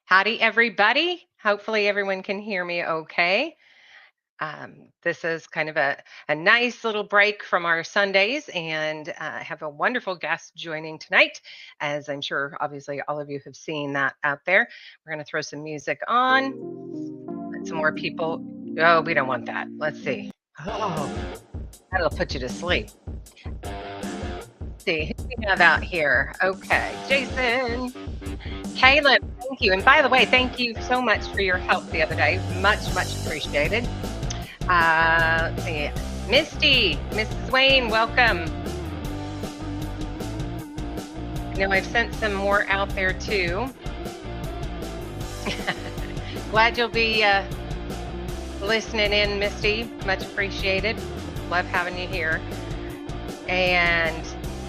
Howdy, everybody. Hopefully, everyone can hear me okay. This is kind of a nice little break from our Sundays, and I have a wonderful guest joining tonight, as I'm sure, obviously, all of you have seen that out there. We're going to throw some music on, let some more people. Oh, we don't want that. Let's see. Oh, that'll put you to sleep. See who we have out here. Okay, Jason. Caleb, thank you. And by the way, thank you so much for your help the other day. Much, much appreciated. Let's see. Misty, Mrs. Wayne, welcome. I've sent some more out there too. Glad you'll be listening in, Misty. Much appreciated. Love having you here. And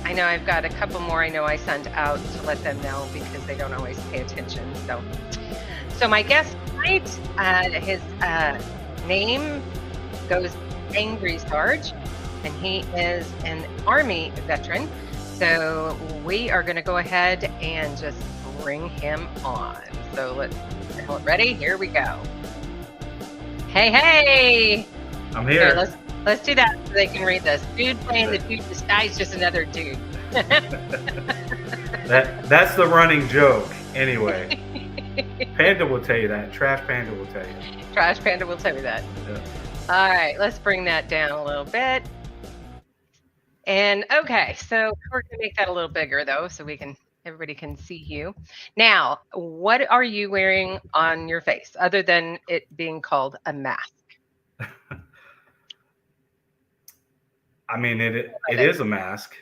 I know I've got a couple more I know I sent out to let them know because they don't always pay attention. So my guest tonight, his name goes Angry Sarge, and he is an Army veteran. So we are going to go ahead and just bring him on. So let's get ready. Here we go. Hey. I'm here. Let's do that so they can read this. Dude playing the dude disguised just another dude. That's the running joke anyway. Panda will tell you that. Trash Panda will tell you. Trash Panda will tell you that. Yeah. All right, let's bring that down a little bit. And okay, so we're gonna make that a little bigger though, so everybody can see you. Now, what are you wearing on your face other than it being called a mask? I mean, it is a mask.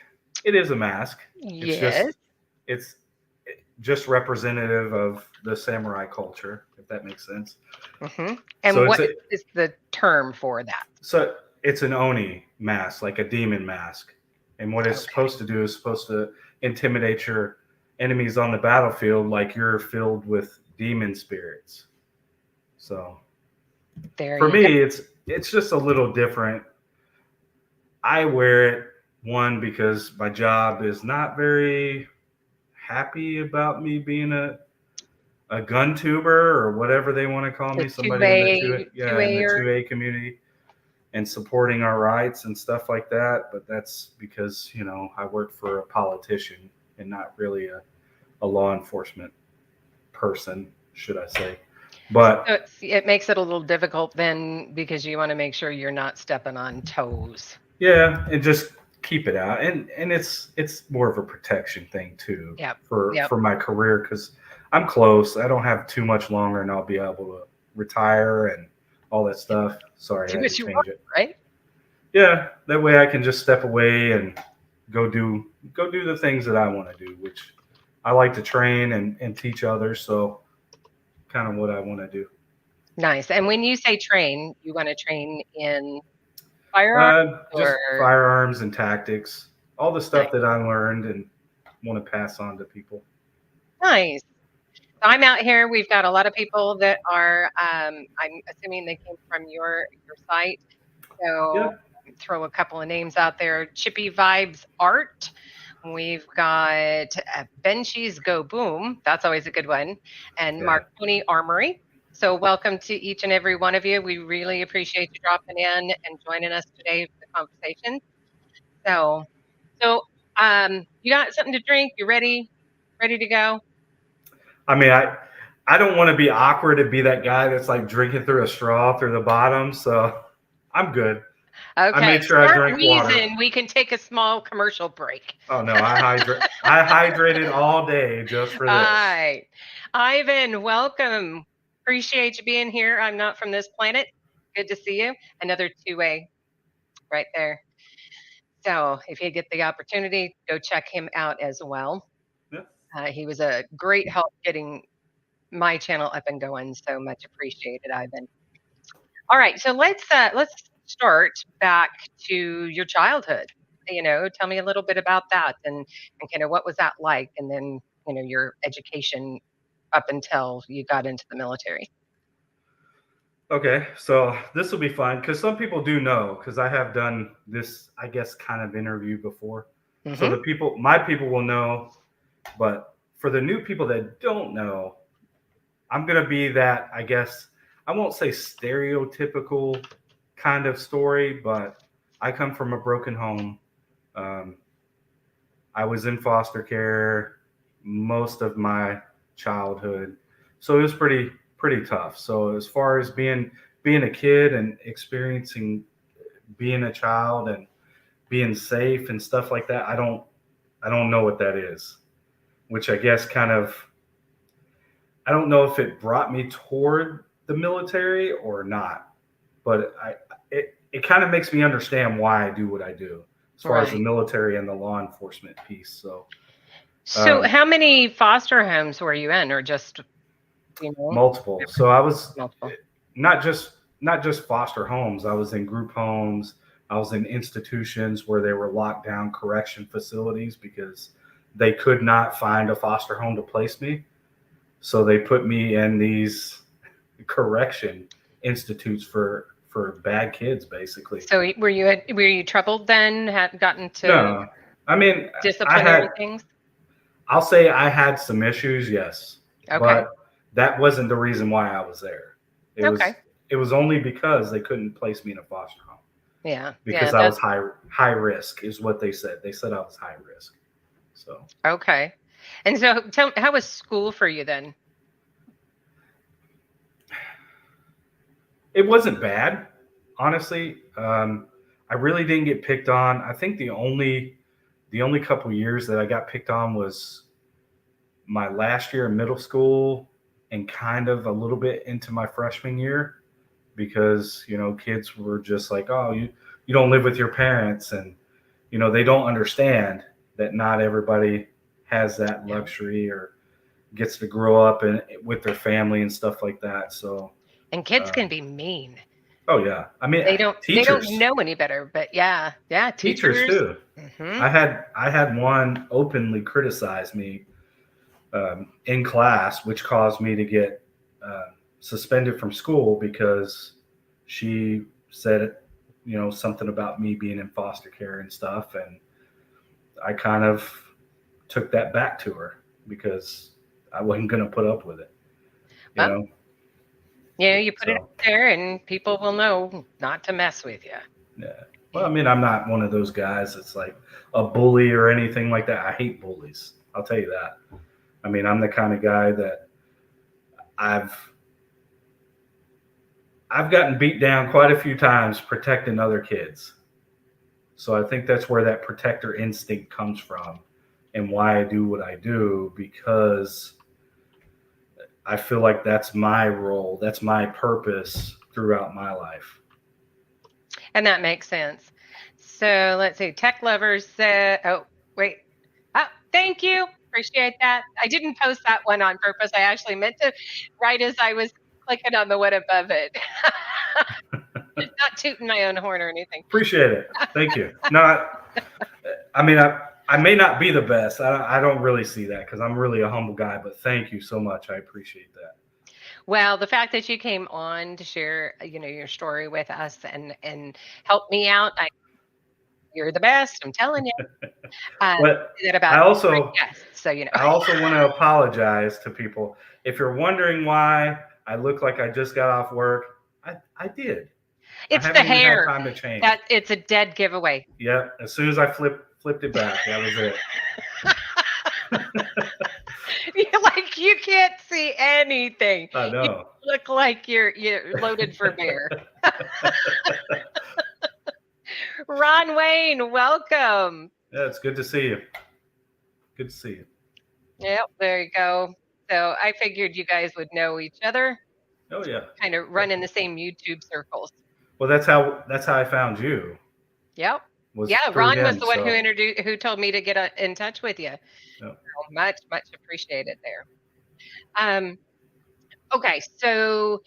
It is a mask. Yes. It's just representative of the samurai culture, if that makes sense. Mm-hmm. And so what is the term for that? So it's an Oni mask, like a demon mask. And what it's supposed to do is supposed to intimidate your enemies on the battlefield like you're filled with demon spirits. So for me, it's just a little different. I wear it, one, because my job is not very happy about me being a gun tuber or whatever they want to call me, somebody in the 2A community, and supporting our rights and stuff like that. But that's because, I work for a politician and not really a law enforcement person, should I say. But so it makes it a little difficult then because you want to make sure you're not stepping on toes. Yeah, and just keep it out, and it's more of a protection thing too. For my career, because I'm close. I don't have too much longer, and I'll be able to retire and all that stuff. Sorry, I had to change it. Right? Yeah, that way I can just step away and go do the things that I want to do, which I like to train and teach others. So, kind of what I want to do. Nice. And when you say train, you want to train in firearms? Just firearms and tactics, all the stuff that I learned and want to pass on to people. Nice. So I'm out here. We've got a lot of people that are, I'm assuming they came from your site. So throw a couple of names out there. Chippy Vibes Art. We've got Benchies Go Boom. That's always a good one. And Marconi Armory. So welcome to each and every one of you. We really appreciate you dropping in and joining us today for the conversation. So you got something to drink? You ready to go? I mean, I don't want to be awkward and be that guy that's like drinking through a straw through the bottom. So I'm good. Okay. I made sure I drank water. We can take a small commercial break. Oh no, I hydrated all day just for this. All right. Ivan, welcome. Appreciate you being here. I'm not from this planet. Good to see you. Another 2A right there. So if you get the opportunity, go check him out as well. Yeah. He was a great help getting my channel up and going. So much appreciated, Ivan. All right. So let's start back to your childhood. Tell me a little bit about that and kind of what was that like? And then, your education up until you got into the military. Okay, so this will be fun because some people do know because I have done this, I guess, kind of interview before. Mm-hmm. So my people will know, but for the new people that don't know, I'm gonna be that, I guess. I won't say stereotypical kind of story, but I come from a broken home. Um, I was in foster care most of my childhood, so it was pretty tough. So as far as being a kid and experiencing being a child and being safe and stuff like that, I don't know what that is, which I guess kind of, I don't know if it brought me toward the military or not, but it kind of makes me understand why I do what I do as far as the Right. military and the law enforcement piece. So So, um, how many foster homes were you in, or just multiple. So I was multiple? not just not just foster homes. I was in group homes. I was in institutions where they were locked down correction facilities because they could not find a foster home to place me. So they put me in these correction institutes for bad kids, basically. So, were you troubled then? Had gotten to No, I mean, I disciplinary had, things? I'll say I had some issues, yes, Okay. but that wasn't the reason why I was there. It Okay. was it was only because they couldn't place me in a foster home Yeah. Yeah. because I was high risk is what they said. They said I was high risk. So Okay. And so, how was school for you then? it wasn't bad, honestly. I really didn't get picked on. I think the only couple years that I got picked on was my last year in middle school and kind of a little bit into my freshman year because kids were just like, oh, you don't live with your parents, and they don't understand that not everybody has that Yeah. luxury or gets to grow up and with their family and stuff like that. So And kids can um, be mean. oh yeah, I mean, They don't know any better, but yeah. Yeah, teachers teachers. too. Mhm. I had one openly criticize me in class, which caused me to get suspended from school because she said, something about me being in foster care and stuff, and I kind of took that back to her because I wasn't going to put up with it, you Well, know. you put it So out there and people will know not to mess with you. yeah. Well, I mean, I'm not one of those guys that's like a bully or anything like that. I hate bullies. I'll tell you that. I mean, I'm the kind of guy that I've I've gotten beat down quite a few times protecting other kids. So I think that's where that protector instinct comes from and why I do what I do, because I feel like that's my role, that's my purpose throughout my life. And that makes sense. So let's see. Tech lovers said, oh, wait. Oh, thank you. Appreciate that. I didn't post that one on purpose. I actually meant to right as I was clicking on the one above it. Not tooting my own horn or anything. Appreciate it. Thank you. No, I mean, I may not be the best. I don't really see that because I'm really a humble guy, but thank you so much. I appreciate that. Well, the fact that you came on to share, your story with us and help me out, you're the best. I'm telling you. But Say that about I every also guest. So I also want to apologize to people. If you're wondering why I look like I just got off work, I did. I it's the haven't even had hair. time to change. That it's a dead giveaway. Yep. As soon as I flipped it back, that was it. You're like you can't see anything. I You know. look like you're loaded for bear. Ron Wayne, welcome. Yeah, it's good to see you. Good to see you. Yep, there you go. So I figured you guys would know each other, Oh yeah. kind of run in the same YouTube circles. Well, that's how I found you, Yep. was Yeah, through Ron was him. the one So who told me to get in touch with you. yeah. So much, much appreciated there. Um, okay, so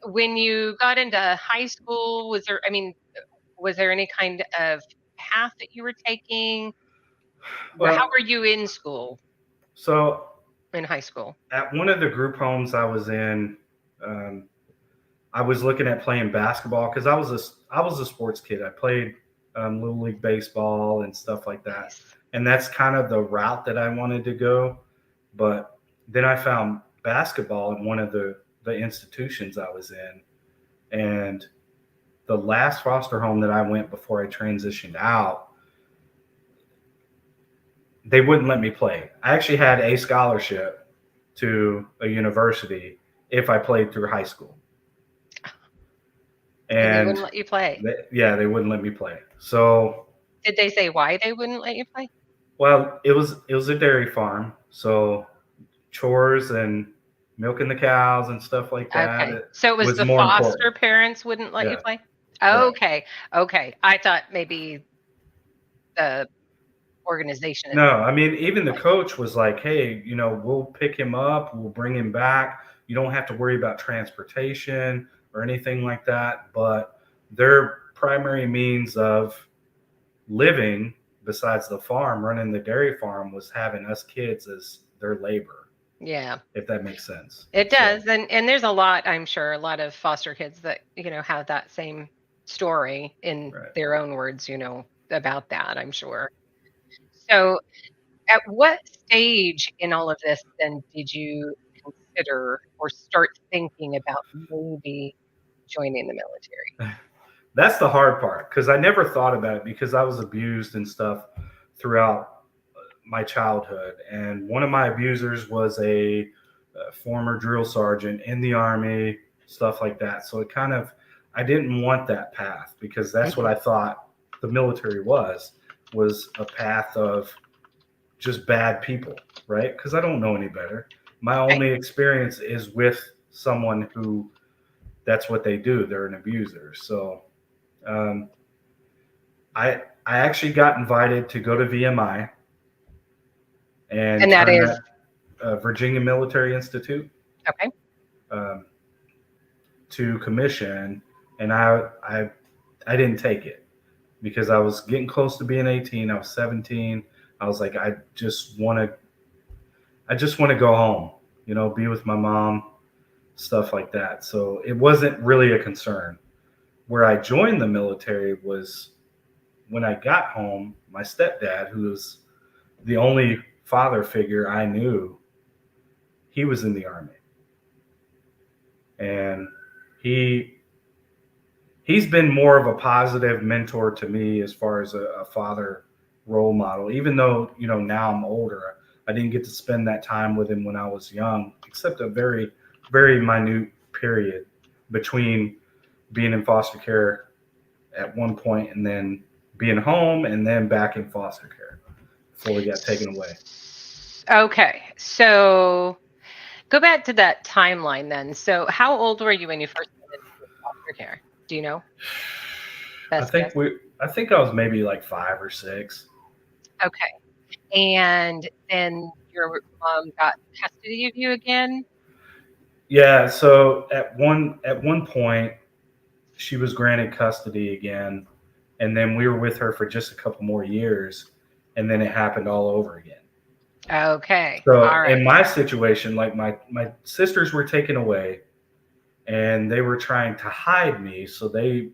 when you got into high school, was there any kind of path that you were taking? How Well, were you in school, so in high school? at one of the group homes I was in, um, I was looking at playing basketball because I was a sports kid. I played little league baseball and stuff like that, Nice. and that's kind of the route that I wanted to go. But then I found basketball in one of the institutions I was in, and the last foster home that I went before I transitioned out, they wouldn't let me play. I actually had a scholarship to a university if I played through high school, And they and wouldn't let you play. yeah, they wouldn't let me play. So, Did they say why they wouldn't let you play? well, it was a dairy farm, so chores and milking the cows and stuff like that, Okay. it So it was was the more foster important. parents wouldn't let you Yeah, play? right. Okay. Okay. I thought maybe the organization No, itself I mean, wouldn't let you even the play. coach was like, "Hey, we'll pick him up, we'll bring him back. You don't have to worry about transportation or anything like that." But their primary means of living, besides the farm, running the dairy farm, was having us kids as their labor, Yeah. if that makes sense. It So, does. And there's a lot, I'm sure, a lot of foster kids that, have that same story in right. their own words, about that, I'm sure. So at what stage in all of this then did you consider or start thinking about maybe joining the military? That's the hard part because I never thought about it because I was abused and stuff throughout my childhood. And one of my abusers was a former drill sergeant in the army, stuff like that. So it kind of, I didn't want that path because that's what Mhm. I thought the military was a path of just bad people, right? Because I don't know any better. My Right. only experience is with someone who that's what they do. They're an abuser. So um, I actually got invited to go to VMI and And that turn is that Virginia Military Institute okay. um, to commission, and I didn't take it because I was getting close to being 18. I was 17. I was like, I just want to go home, be with my mom, stuff like that. So it wasn't really a concern. Where I joined the military was when I got home. My stepdad, who was the only father figure I knew, he was in the army, and he he's been more of a positive mentor to me as far as a father role model. Even though now I'm older, I didn't get to spend that time with him when I was young, except a very very minute period between being in foster care at one point and then being home and then back in foster care before we got taken away. Okay. So go back to that timeline then. So how old were you when you first went into foster care? Do you know? I Best think guess. we I think I was maybe like 5 or 6. Okay. And then your mom got custody of you again? Yeah, so at one point she was granted custody again, and then we were with her for just a couple more years, and then it happened all over again. Okay. So All right. in my situation, like my sisters were taken away, and they were trying to hide me. So we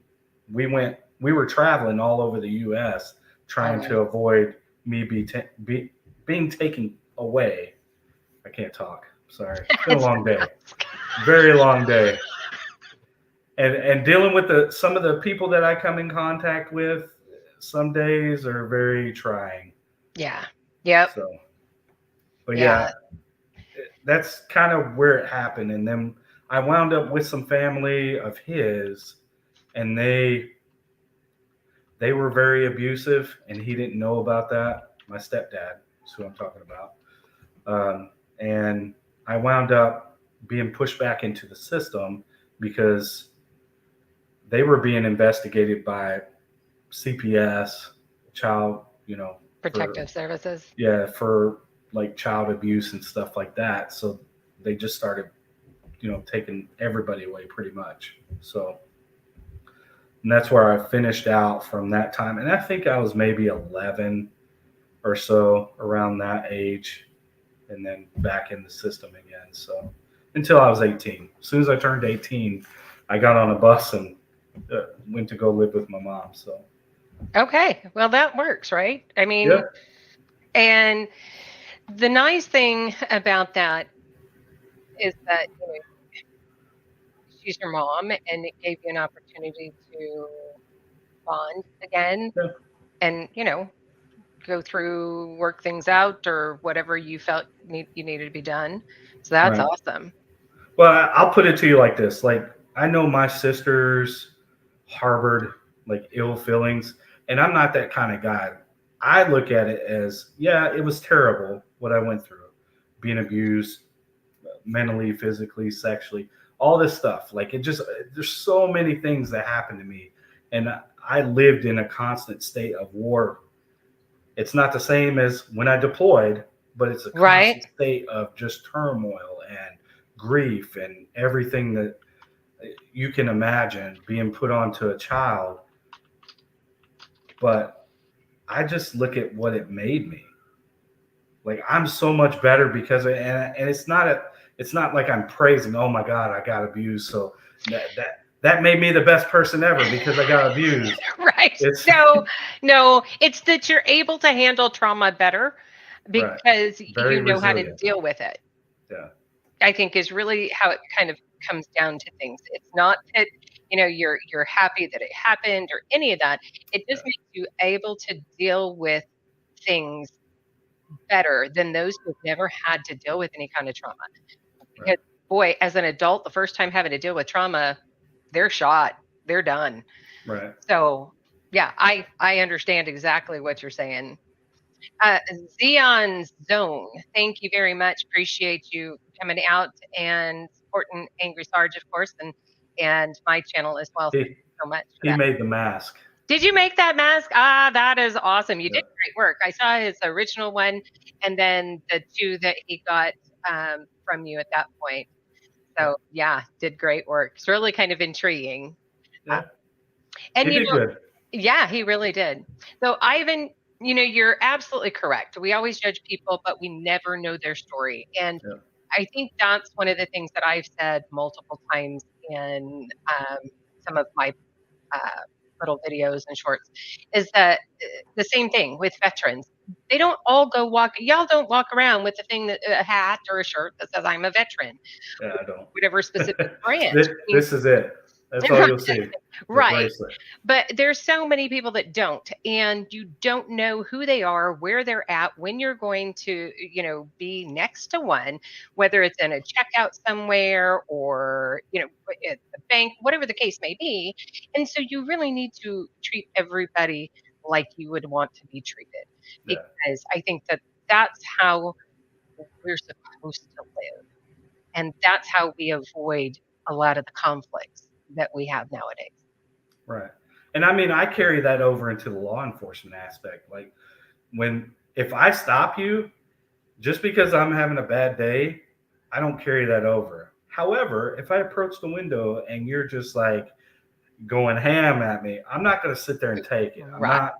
were traveling all over the U.S. All trying to right. avoid me being taken away. I can't talk. Sorry, it's been a That's long day, very long day, and dealing with some of the people that I come in contact with. Some days are very trying. yeah. Yep. So, but Yeah. yeah, that's kind of where it happened. And then I wound up with some family of his, and they were very abusive, and he didn't know about that. My stepdad is who I'm talking about. And I wound up being pushed back into the system because they were being investigated by CPS, child, for Protective services. yeah, for like child abuse and stuff like that. So they just started, taking everybody away pretty much. So and that's where I finished out from that time. And I think I was maybe 11 or so around that age, and then back in the system again. So until I was 18. As soon as I turned 18, I got on a bus and went to go live with my mom. So Okay. Well, that works, right? I yeah, mean, and the nice thing about that is that, she's your mom and it gave you an opportunity to bond again Yeah. and, go through, work things out or whatever you felt you needed to be done. So that's Right. awesome. Well, I'll put it to you like this: like I know my sisters harbored like ill feelings, and I'm not that kind of guy. I look at it as, yeah, it was terrible what I went through, being abused mentally, physically, sexually, all this stuff. Like it just, there's so many things that happened to me, and I lived in a constant state of war. It's not the same as when I deployed, but it's a Right? constant state of just turmoil and grief and everything that you can imagine being put onto a child. But I just look at what it made me. Like I'm so much better because and it's not like I'm praising, oh my God, I got abused. So that made me the best person ever because I got abused. Right. It's No, no, it's that you're able to handle trauma better right. because Very you know how to resilient. deal with it. Yeah. I think is really how it kind of comes down to things. It's not that, you're happy that it happened or any of that. It Yeah. just makes you able to deal with things better than those who've never had to deal with any kind of trauma. Right. Because boy, as an adult, the first time having to deal with trauma, they're shot. They're done. Right. So, yeah, I understand exactly what you're saying. Uh, Xeon Zone, thank you very much. Appreciate you coming out and supporting Angry Sarge, of course, and my channel as well. Thank He you so much for he that. made the mask. Did you make that mask? Ah, that is awesome. You Yeah. did great work. I saw his original one and then the two that he got from you at that point. Yeah. So, yeah, did great work. It's really kind of intriguing. Uh, Yeah. and, He did good. yeah, he really did. So, Ivan, you're absolutely correct. We always judge people, but we never know their story. And Yeah. I think that's one of the things that I've said multiple times in some of my uh, little videos and shorts is that the same thing with veterans. They don't all go walk. Y'all don't walk around with a hat or a shirt that says "I'm a veteran," Yeah, I don't. whatever specific branch. this, I mean, this is it. That's all you'll see. The right. bracelet. But there's so many people that don't, and you don't know who they are, where they're at, when you're going to, be next to one, whether it's in a checkout somewhere or, at the bank, whatever the case may be. And so you really need to treat everybody like you would want to be treated, Yeah. because I think that that's how we're supposed to live. And that's how we avoid a lot of the conflicts that we have nowadays. Right. And I mean, I carry that over into the law enforcement aspect. Like if I stop you just because I'm having a bad day, I don't carry that over. However, if I approach the window and you're just like going ham at me, I'm not going to sit there and take it. Right.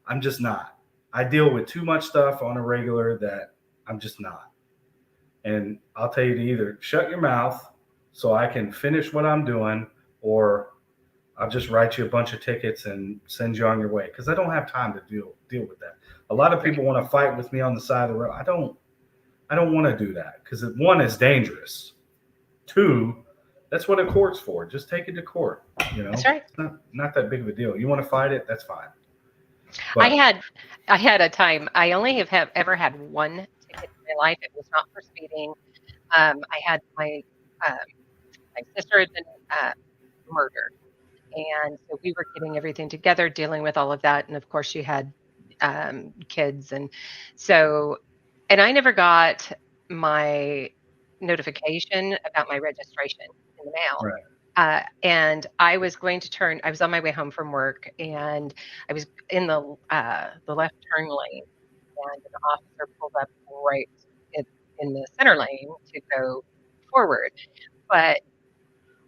I'm just not. I deal with too much stuff on a regular that I'm just not. And I'll tell you to either shut your mouth so I can finish what I'm doing, or I'll just write you a bunch of tickets and send you on your way because I don't have time to deal with that. A lot of Right. people want to fight with me on the side of the road. I don't want to do that because one is dangerous. Two, that's what a court's for. Just take it to court. That's right. It's not that big of a deal. You want to fight it, that's fine. I But had I had a time. I only have ever had one ticket in my life. It was not for speeding. I had um, my sister had been murdered, and so we were getting everything together, dealing with all of that, and of course she had kids, and so and I never got my notification about my registration in the mail. right, And I was on my way home from work and I was in the left turn lane and an officer pulled up right in, in the center lane to go forward. But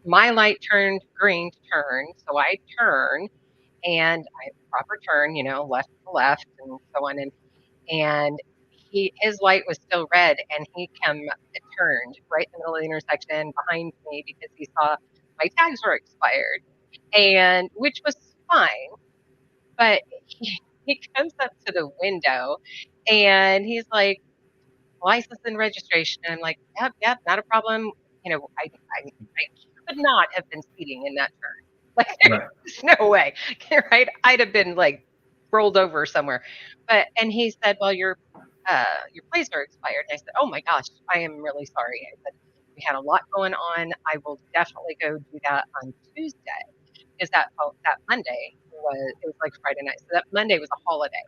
my light turned green to turn, so I turn and I proper turn, left to left and so on. And his light was still red and he turned right in the middle of the intersection behind me because he saw my tags were expired, and which was fine. But he comes up to the window and he's like, license and registration. I'm like, yep, yep, not a problem. I could not have been speeding in that turn. Like, Right. there's no way, right? I'd have been like rolled over somewhere. And he said, "Well, your plays are expired." And I said, "Oh my gosh, I am really sorry." I said, "We had a lot going on. I will definitely go do that on Tuesday." Because that Monday it was like Friday night, so that Monday was a holiday,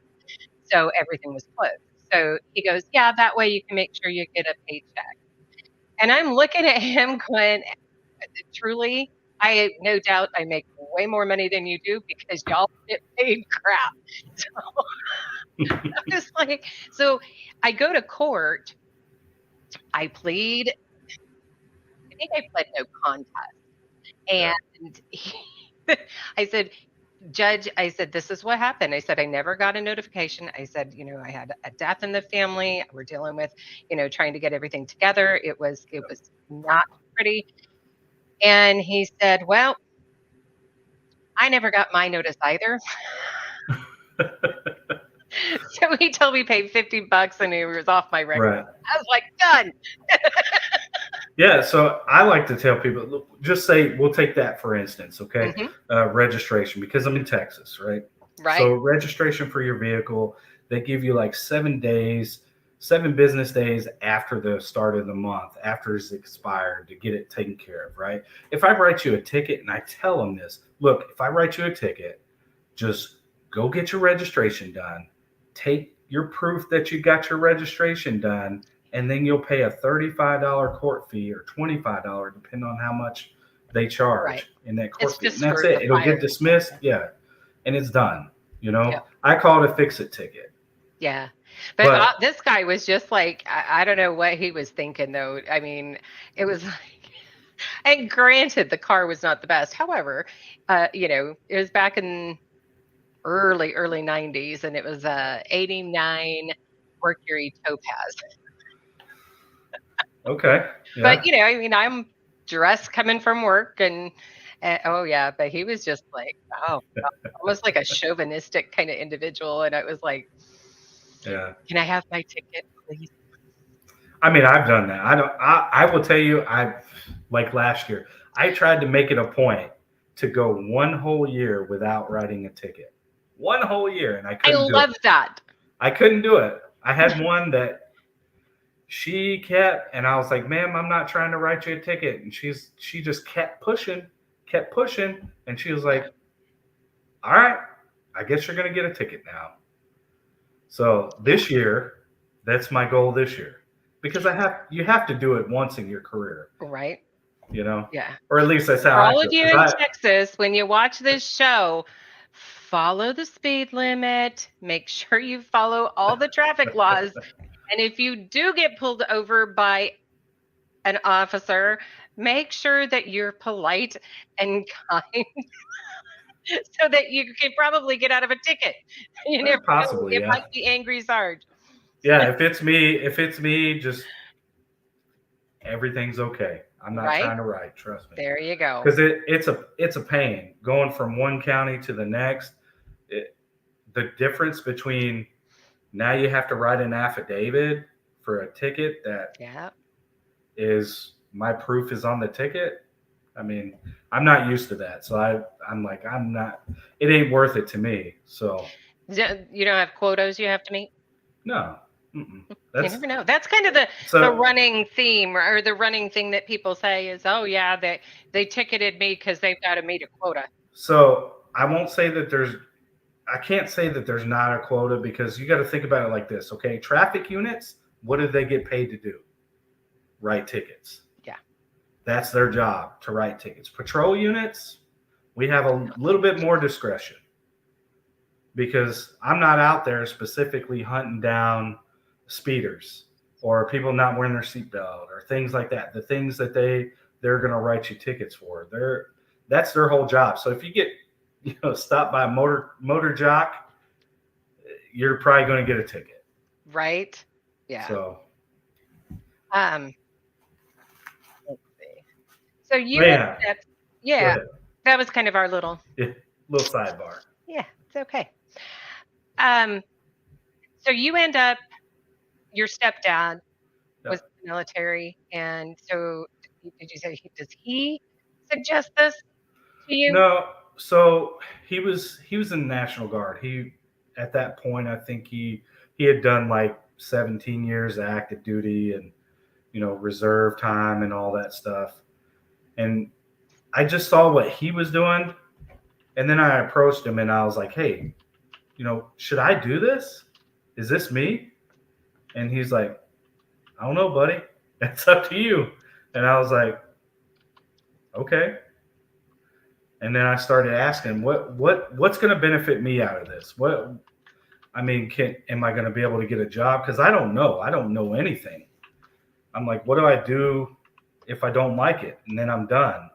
so everything was closed. So he goes, "Yeah, that way you can make sure you get a paycheck." And I'm looking at him going, truly, I no doubt I make way more money than you do because y'all get paid crap. So I'm just like, so I go to court. I plead. I think I pled no contest. Yeah. And I said, "Judge," I said, "this is what happened." I said, "I never got a notification." I said, "I had a death in the family. We're dealing with, trying to get everything together. It was not pretty." And he said, "Well, I never got my notice either." So he told me pay $50 and he was off my record. Right. I was like, done. Yeah, so I like to tell people, look, just say we'll take that for instance, okay? Hmm. Registration, because I'm in Texas, right? Right. So registration for your vehicle, they give you like 7 days, 7 business days after the start of the month, after it's expired, to get it taken care of, right? If I write you a ticket and I tell them this, look, if I write you a ticket, just go get your registration done, take your proof that you got your registration done, and then you'll pay a $35 court fee or $25, depending on how much they Right. charge in that It's court fee. And just that's for the it. It'll get fire. dismissed. Yeah. And it's done. Yeah. I call it a fix it ticket. Yeah. But But this guy was just like, I don't know what he was thinking, though. I mean, it was like, and granted, the car was not the best. However, it was back in early 90s and it was a 89 Mercury Topaz. okay. But, Yeah. I mean, I'm dressed coming from work and oh yeah, but he was just like, oh, almost like a chauvinistic kind of individual. And I was like, Yeah. can I have my ticket, please? I mean, I've done that. I will tell you, like last year, I tried to make it a point to go one whole year without writing a ticket. One whole year, and I I couldn't do it. love that. I couldn't do it. I had one that she kept, and I was like, "Ma'am, I'm not trying to write you a ticket." And she just kept pushing, and she was Yeah. like, "All right, I guess you're gonna get a ticket now." So Yeah. this year, that's my goal this year, because you have to do it once in your career, Right. you know, Yeah. or at least that's how For I all of feel. you Because in Texas, when you watch this show, follow the speed limit. Make sure you follow all the traffic laws. And if you do get pulled over by an officer, make sure that you're polite and kind so that you can probably get out of a ticket. You never know. possibly, It yeah, might be Angry Sarge, yeah. If it's me, just everything's okay. I'm not right? trying to write. Trust me. There you go. Because it's a pain going from one county to the next. It, the difference between now you have to write an affidavit for a ticket that Yeah. is my proof is on the ticket. I mean, I'm not used to that, so I'm like I'm not. It ain't worth it to me. So You don't have quotas you have to meet? no, mm-mm. You That's never know. That's kind of the so running theme or the running thing that people say is, "Oh yeah, they ticketed me because they've got to meet a quota." so I won't say that there's. I can't say that there's not a quota because you got to think about it like this. Okay, traffic units. What do they get paid to do? Write tickets. Yeah. That's their job, to write tickets. Patrol units, we have a little bit more discretion because I'm not out there specifically hunting down speeders or people not wearing their seatbelt or things like that. The things that they're going to write you tickets for. That's their whole job. So if you get stopped by a motor jock, you're probably going to get a ticket. Right? Yeah. So Um, let's see. So you ended yeah, up, go yeah, ahead. that was kind of our little, Yeah, little sidebar. yeah, it's okay. Um, so you end up, your stepdad Yeah. was in the military, and so did you say does he suggest this to you? No, so he was in the National Guard. He at that point, I think he had done like 17 years of active duty and reserve time and all that stuff. And I just saw what he was doing, and then I approached him and I was like, "Hey, should I do this? Is this me?" And he's like, "I don't know, buddy. It's up to you." And I was like, "Okay." And then I started asking, what's going to benefit me out of this? What I mean, am I going to be able to get a job? Because I don't know. I don't know anything. I'm like, what do I do if I don't like it? And then I'm done,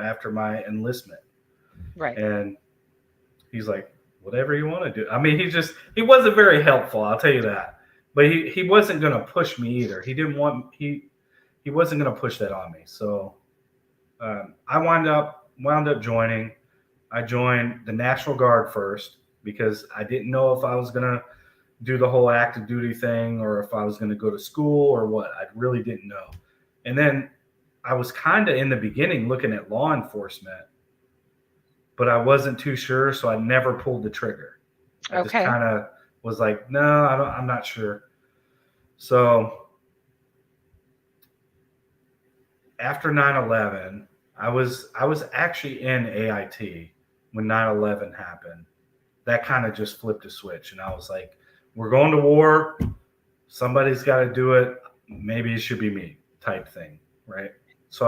after my enlistment. Right. And he's like, whatever you want to do. I mean, he wasn't very helpful. I'll tell you that. But he wasn't going to push me either. He wasn't going to push that on me. So I wound up joining. I joined the National Guard first because I didn't know if I was going to do the whole active duty thing or if I was going to go to school or what. I really didn't know. And then I was kind of in the beginning looking at law enforcement, but I wasn't too sure, so I never pulled the trigger. I just kind of was like, no, I'm not sure. So after 9/11, I was actually in AIT when 9/11 happened. That kind of just flipped a switch, and I was like, we're going to war. Somebody's got to do it. Maybe it should be me, type thing, right? So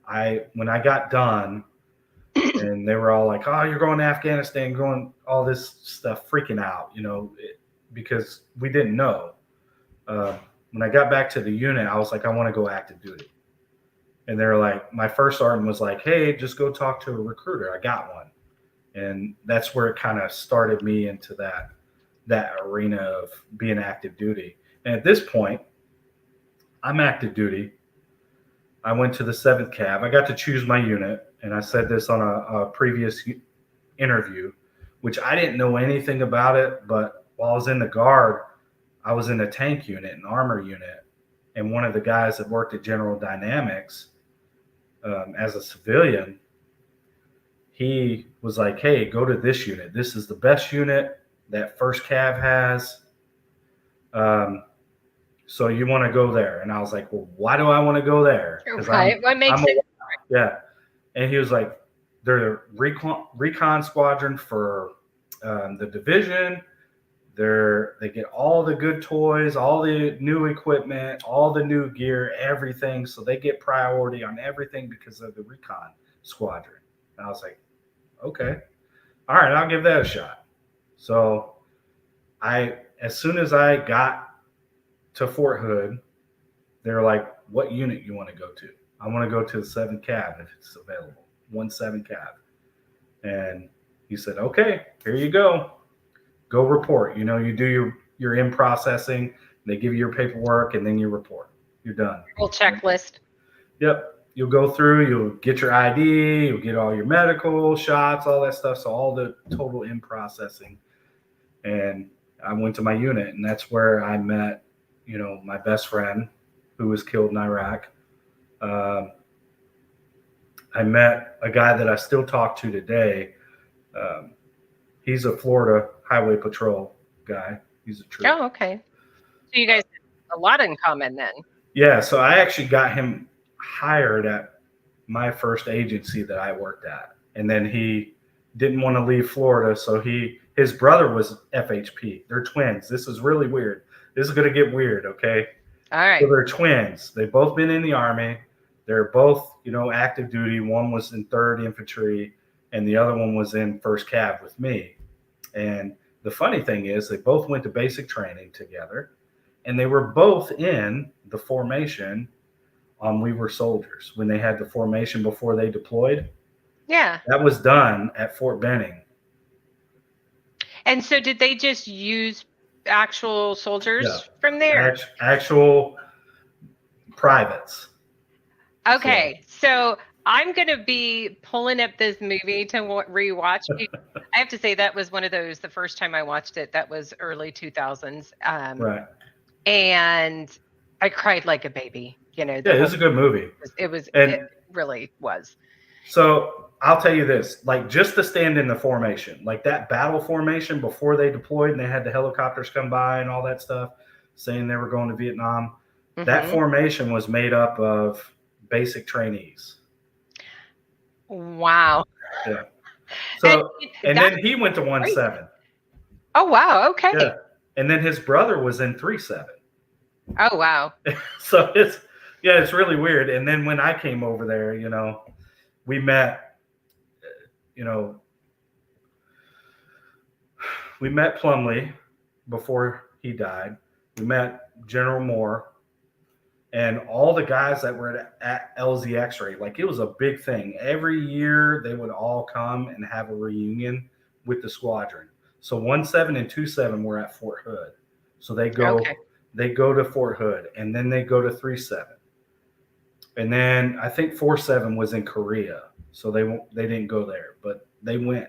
I when I got done, and they were all like, "Oh, you're going to Afghanistan, going all this stuff," freaking out, because we didn't know. When I got back to the unit, I was like, I want to go active duty. And they're like, my first sergeant was like, "Hey, just go talk to a recruiter. I got one." And that's where it kind of started me into that arena of being active duty. And at this point, I'm active duty. I went to the 7th Cav. I got to choose my unit, and I said this on a previous interview, which I didn't know anything about it, but while I was in the Guard, I was in a tank unit, an armor unit, and one of the guys that worked at General Dynamics as a civilian, he was like, "Hey, go to this unit. This is the best unit that 1st Cav has. So you want to go there?" And I was like, "Well, why do I want to go there?" Right. What makes it? Yeah. And he was like, "They're a recon squadron for the division. They get all the good toys, all the new equipment, all the new gear, everything. So they get priority on everything because of the recon squadron." And I was like, "Okay, all right, I'll give that a shot." So as soon as I got to Fort Hood, they were like, "What unit you want to go to?" "I want to go to the 7th Cav if it's available, 1/7 Cav." And he said, "Okay, here you go. Go report. You do your in processing. They give you your paperwork, and then you report. You're done." Full checklist. Yep. You'll go through. You'll get your ID. You'll get all your medical shots, all that stuff. So all the total in processing. And I went to my unit, and that's where I met, my best friend who was killed in Iraq. I met a guy that I still talk to today. He's a Florida Highway Patrol guy. He's a troop. Oh, okay. So you guys have a lot in common then. Yeah, so I actually got him hired at my first agency that I worked at. And then he didn't want to leave Florida, so his brother was FHP. They're twins. This is really weird. This is going to get weird, okay? All right. So they're twins. They've both been in the Army. They're both, active duty. One was in 3rd Infantry, and the other one was in 1st Cav with me. And the funny thing is they both went to basic training together, and they were both in the formation on We Were Soldiers when they had the formation before they deployed. Yeah. That was done at Fort Benning. And so did they just use actual soldiers from there? Actual privates. Okay. So I'm going to be pulling up this movie to rewatch. I have to say that was one of those, the first time I watched it, that was early 2000s. Right. And I cried like a baby. Yeah, The it whole was a good movie. it And really was. so I'll tell you this, like just to stand in the formation, like that battle formation before they deployed and they had the helicopters come by and all that stuff, saying they were going to Vietnam. That Hmm. formation was made up of basic trainees. Wow. Yeah. And So, and that's then he went to one great. seven. Oh, wow. Yeah. Okay. And then his brother was in 3-7. Oh, wow. So yeah, it's really weird. And then when I came over there, we met, you know, we met Plumley before he died. We met General Moore and all the guys that were at LZ X-Ray. Like it was a big thing. Every year they would all come and have a reunion with the squadron. So 17 and 27 were at Fort Hood. So Okay. they go to Fort Hood and then they go to 37. And then I think 47 was in Korea. So they didn't go there, but they went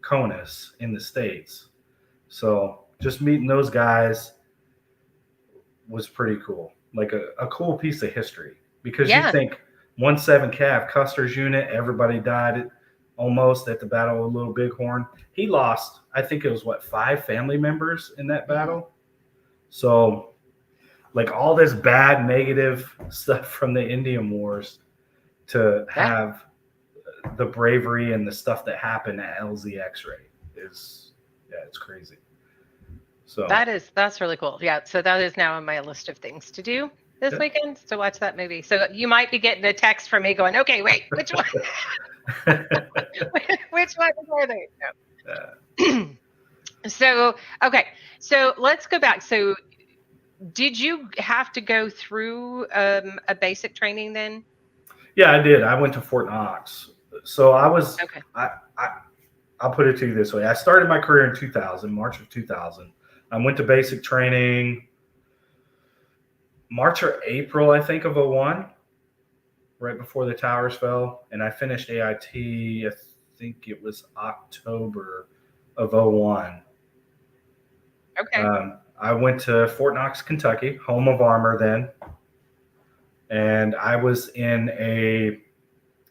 CONUS in the States. So just meeting those guys was pretty cool. Like a cool piece of history because you Yeah. think 17 Cav Custer's unit, everybody died almost at the Battle of Little Bighorn. He lost, I think it was 5 family members in that Mhm. battle. So like all this bad negative stuff from the Indian Wars to Yeah. have the bravery and the stuff that happened at LZ X-Ray is, yeah, it's crazy. So That's really cool. Yeah. So that is now on my list of things to do this yeah. weekend to watch that movie. So you might be getting a text from me going, okay, wait, which one? Which one are they? No. So, okay. So let's go back. So did you have to go through a basic training then? Yeah, I did. I went to Fort Knox. So Okay. I I'll put it to you this way. I started my career in 2000, March of 2000. I went to basic training March or April, I think, of '01, right before the towers fell. And I finished AIT, I think it was October of '01. Okay. I went to Fort Knox, Kentucky, home of Armor then. And I was in a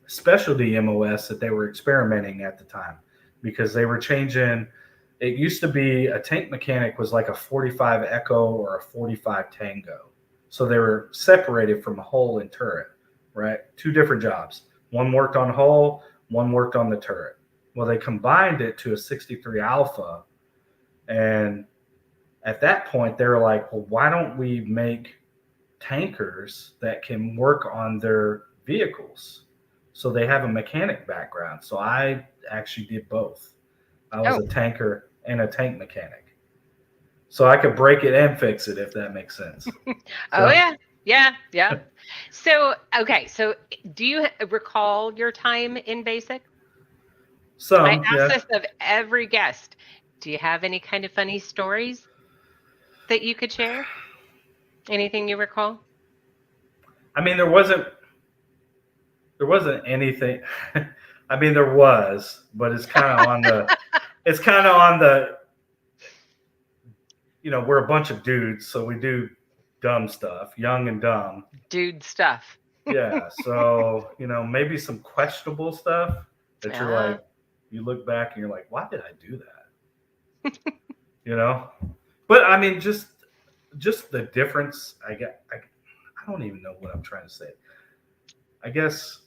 specialty MOS that they were experimenting at the time because they were changing. It used to be a tank mechanic was like a 45 Echo or a 45 Tango. So they were separated from hull and turret, right? 2 different jobs. One worked on hull, one worked on the turret. Well, they combined it to a 63 Alpha. And at that point, they were like, well, why don't we make tankers that can work on their vehicles? So they have a mechanic background. So I actually did both. I was Oh, a tanker and a tank mechanic. So I could break it and fix it if that makes sense. oh So yeah. Yeah. Yeah. So, okay. So do you recall your time in basic? I some, ask yeah. this of every guest. Do you have any kind of funny stories that you could share? Anything you recall? I mean, there wasn't anything. I mean, there was, but it's kind of on the, we're a bunch of dudes, so we do dumb stuff, young and dumb. Dude stuff. Yeah, so maybe some questionable stuff that you're Ah, like, you look back and you're like, why did I do that? You know, but I mean, just the difference. I don't even know what I'm trying to say. I guess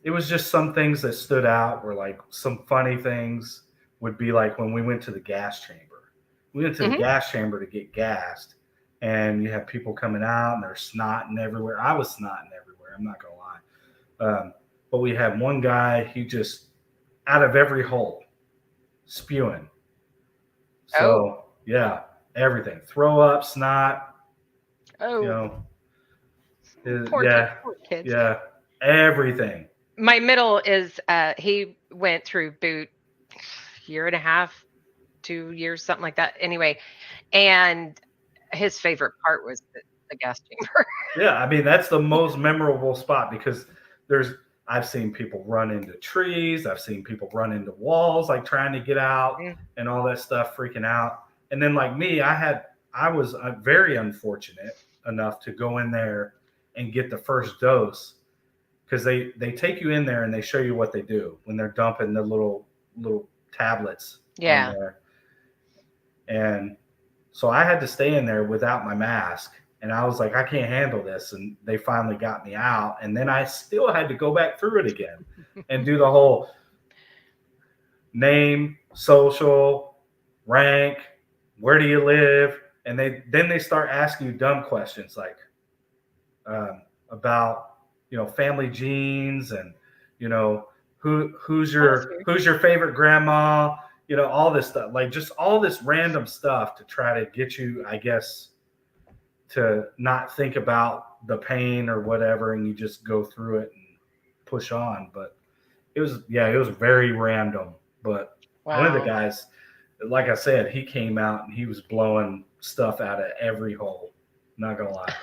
it was just some things that stood out. Were like some funny things would be like when we went to the gas chamber. We went to the mhm. gas chamber to get gassed, and you have people coming out and they're snotting everywhere. I was snotting everywhere. I'm not gonna lie. But we had one guy, he just out of every hole spewing. Oh, So yeah, everything, throw up, snot, you oh, know, yeah, poor kids. yeah, everything. My middle is he went through boot year and a half, 2 years, something like that. Anyway, and his favorite part was the gas chamber. Yeah, I mean that's the most memorable spot because there's I've seen people run into trees, I've seen people run into walls like trying to get out Mm, and all that stuff freaking out. And then like me, I was very unfortunate enough to go in there and get the first dose, because they take you in there and they show you what they do when they're dumping the little tablets on Yeah. there. And so I had to stay in there without my mask. And I was like, I can't handle this. And they finally got me out. And then I still had to go back through it again and do the whole name, social, rank, where do you live? And they start asking you dumb questions like about family genes, and who's your favorite grandma, all this stuff, like just all this random stuff to try to get you, I guess, to not think about the pain or whatever, and you just go through it and push on. But it was very random. But one of the Wow. guys, like I said, he came out and he was blowing stuff out of every hole. Not gonna lie.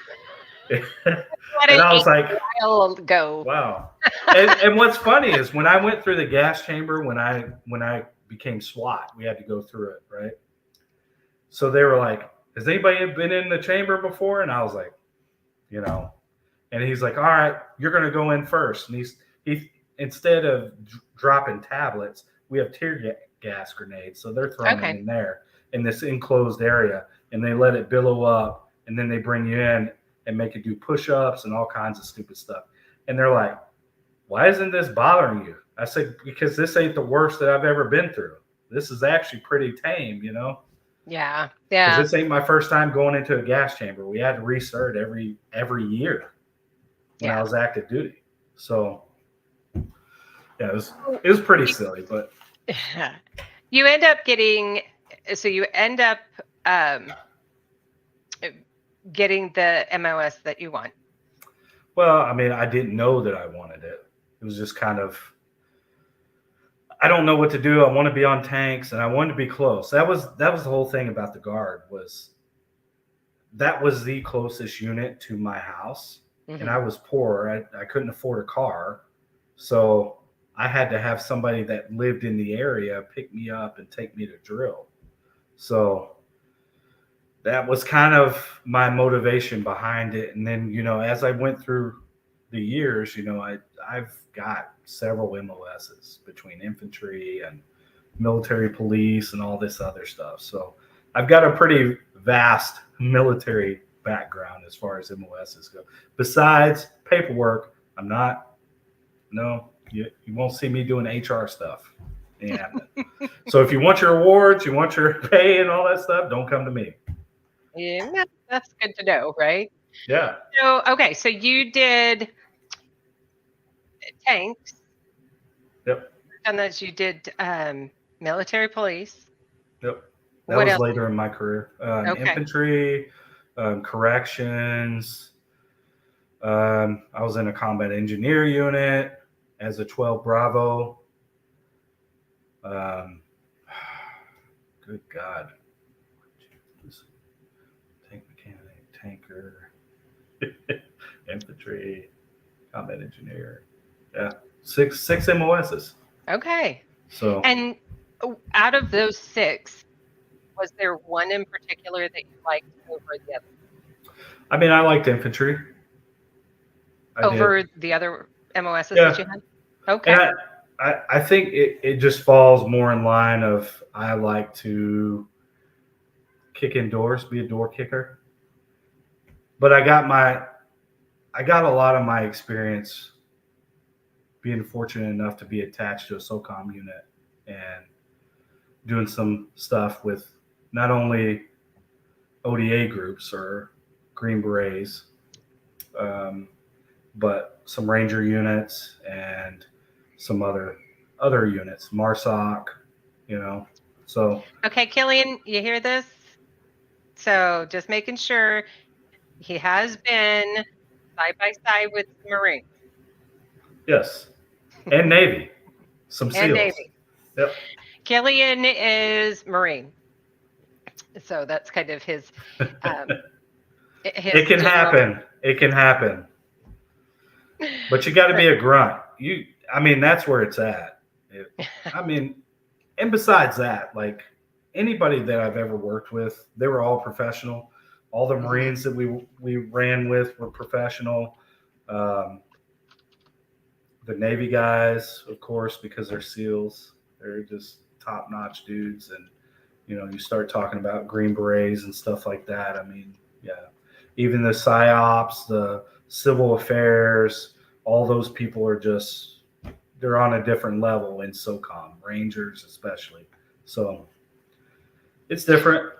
Let And it I was like, while go. wow. And what's funny is when I went through the gas chamber, when I became SWAT, we had to go through it, right? So they were like, has anybody been in the chamber before? And I was like, and he's like, all right, you're going to go in first. And he instead of dropping tablets, we have tear gas grenades. So they're throwing them in there in this enclosed area, and they let it billow up, and then they bring you in and make you do push-ups and all kinds of stupid stuff. And they're like, why isn't this bothering you? I said, because this ain't the worst that I've ever been through. This is actually pretty tame, Yeah. Because Yeah. this ain't my first time going into a gas chamber. We had to recert every year when I was active duty. So yeah, it was pretty silly, but you end up getting getting the MOS that you want. Well, I mean, I didn't know that I wanted it. It was just kind of, I don't know what to do. I want to be on tanks, and I wanted to be close. That was the whole thing about the Guard, was that was the closest unit to my house. Mm-hmm. And I was poor. I couldn't afford a car. So I had to have somebody that lived in the area pick me up and take me to drill. So that was kind of my motivation behind it. And then, as I went through the years, I've got several MOSs between infantry and military police and all this other stuff. So I've got a pretty vast military background as far as MOSs go. Besides paperwork, you won't see me doing HR stuff. Yeah. So if you want your awards, you want your pay and all that stuff, don't come to me. Yeah, that's good to know, right? Yeah. So, okay, so you did tanks. Yep. And that you did military police. Yep. That was later in my career. Infantry, corrections. I was in a combat engineer unit as a 12 Bravo. Good God. Tank mechanic, tanker, infantry, combat engineer. Yeah, six MOSs. Okay. So, and out of those 6, was there one in particular that you liked over the other? I mean, I liked infantry. Over the other MOSs that you had? Okay. And I think it just falls more in line of, I like to kick indoors, be a door kicker. But I got a lot of my experience being fortunate enough to be attached to a SOCOM unit and doing some stuff with not only ODA groups or Green Berets, but some Ranger units and some other units, MARSOC, so. Okay, Killian, you hear this? So just making sure, he has been side by side with the Marines. Yes, and Navy, some SEALs. And Navy. Yep. Killian is Marine, so that's kind of his. It can happen. It can happen. But you got to be a grunt. That's where it's at. And besides that, like, anybody that I've ever worked with, they were all professional. All the Marines that we ran with were professional. Um, the Navy guys, of course, because they're SEALs, they're just top notch dudes. And you start talking about Green Berets and stuff like that. I mean, yeah, even the psyops, the civil affairs, all those people are just they're on a different level in SOCOM, Rangers especially. So it's different.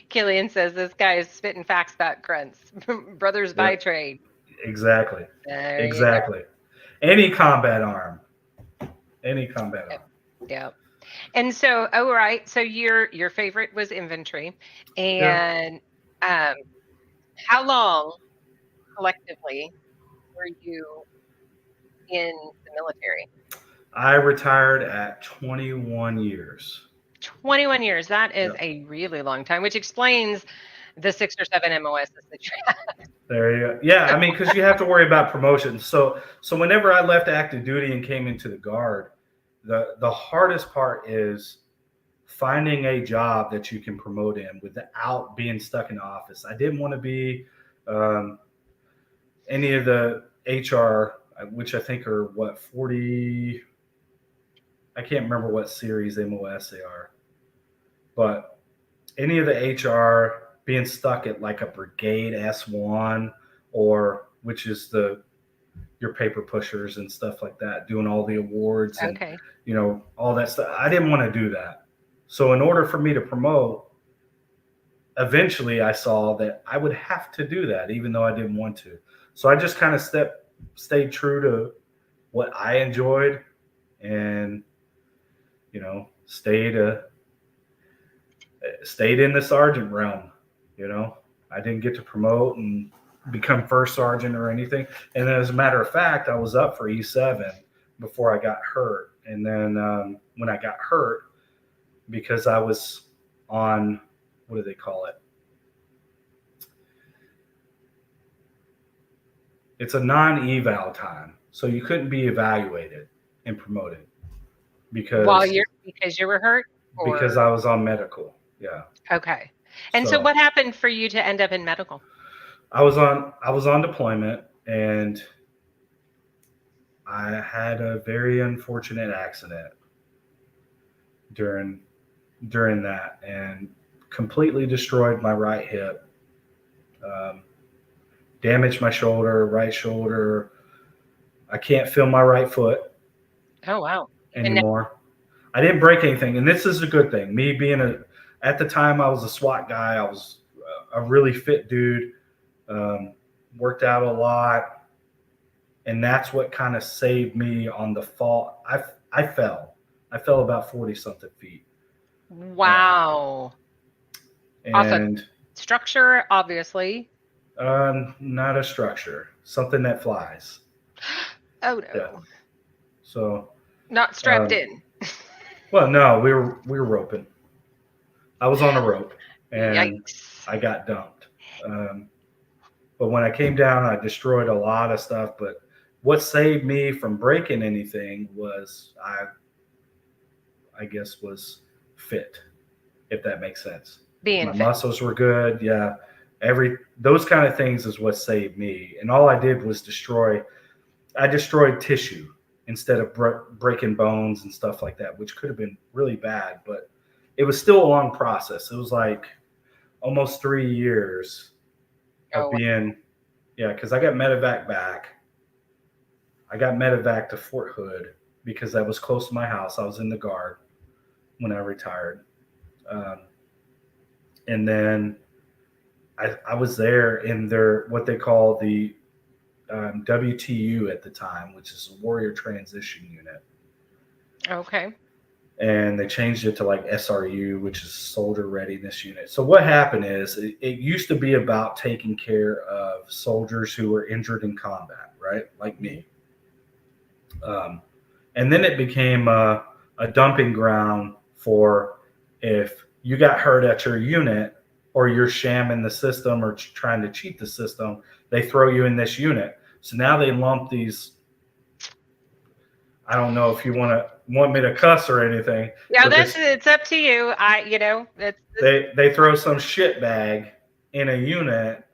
Killian says this guy is spitting facts about grunts. Brothers by Yep, trade. exactly, There you go. exactly. Any combat arm, any combat Yep. arm. Yep. And so, oh, right. So your favorite was infantry, Yeah, and um, how long collectively were you in the military? I retired at 21 years. 21 years. That is Yep. a really long time, which explains the 6 or 7 MOSs that you There you go. Yeah, I mean, because you have to worry about promotions. So whenever I left active duty and came into the guard, the hardest part is finding a job that you can promote in without being stuck in the office. I didn't want to be um, any of the HR, which I think are what 40. I can't remember what series MOS they are, but any of the HR being stuck at like a brigade S1 or which is your paper pushers and stuff like that, doing all the awards and Okay. all that stuff. I didn't want to do that. So in order for me to promote, eventually I saw that I would have to do that, even though I didn't want to. So I just kind of stayed true to what I enjoyed, and stayed in the sergeant realm. I didn't get to promote and become first sergeant or anything. And as a matter of fact, I was up for E7 before I got hurt. And then when I got hurt, because I was on, what do they call it? It's a non-eval time. So you couldn't be evaluated and promoted because Because you were hurt, because or I was on medical. Yeah. okay. And so So what happened for you to end up in medical? I was on deployment, and I had a very unfortunate accident during that, and completely destroyed my right hip, um, damaged my right shoulder. I can't feel my right foot Oh wow. Even now, anymore. I didn't break anything, and this is a good thing. Me being at the time I was a SWAT guy. I was a really fit dude. Worked out a lot, and that's what kind of saved me on the fall. I fell. I fell about 40 something feet. wow. Also, And structure, obviously. not a structure, something that flies. Oh Yeah. no. So, Not strapped in. well, no, we were roping. I was on a rope, and Yikes. I got dumped. But when I came down, I destroyed a lot of stuff. But what saved me from breaking anything was I guess was fit, if that makes sense. Being My fit. muscles were good. Yeah. Those kind of things is what saved me. And all I did was I destroyed tissue instead of breaking bones and stuff like that, which could have been really bad, but it was still a long process. It was like almost 3 years of Oh, being, yeah, because I got medevac back. I got medevac to Fort Hood because that was close to my house. I was in the guard when I retired. And then I was there in what they call the WTU at the time, which is a Warrior Transition Unit. okay. And they changed it to like SRU, which is Soldier Readiness Unit. So what happened is it used to be about taking care of soldiers who were injured in combat, right? Like me. And then it became a dumping ground for if you got hurt at your unit or you're shamming the system or trying to cheat the system, they throw you in this unit. So now they lump these. I don't know if you want to. want me to cuss or anything, Yeah, but it's up to you. It's this. they throw some shit bag in a unit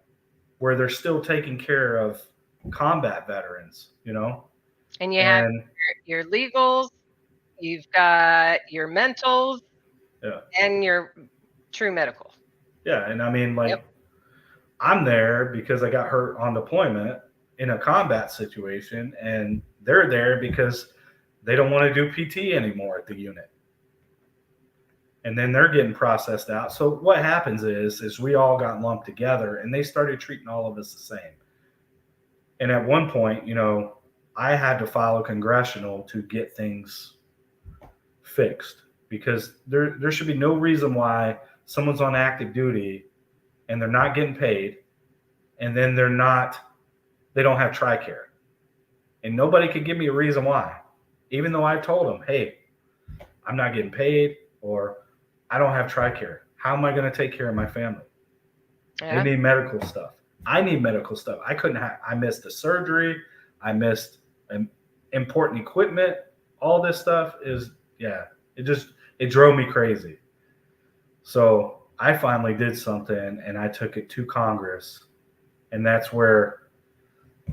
where they're still taking care of combat veterans, And you have and your legals, you've got your mentals, yeah, and your true medical. yeah, and I mean, Yep. like, I'm there because I got hurt on deployment in a combat situation, and they're there because they don't want to do PT anymore at the unit. And then they're getting processed out. So what happens is we all got lumped together, and they started treating all of us the same. And at one point, I had to file a congressional to get things fixed because there should be no reason why someone's on active duty and they're not getting paid, and then they don't have TRICARE, and nobody could give me a reason why, even though I told them, hey, I'm not getting paid, or I don't have TRICARE. How am I going to take care of my family? They Yeah. need medical stuff. I need medical stuff. I missed a surgery. I missed important equipment. All this stuff it drove me crazy. So I finally did something, and I took it to Congress, and that's where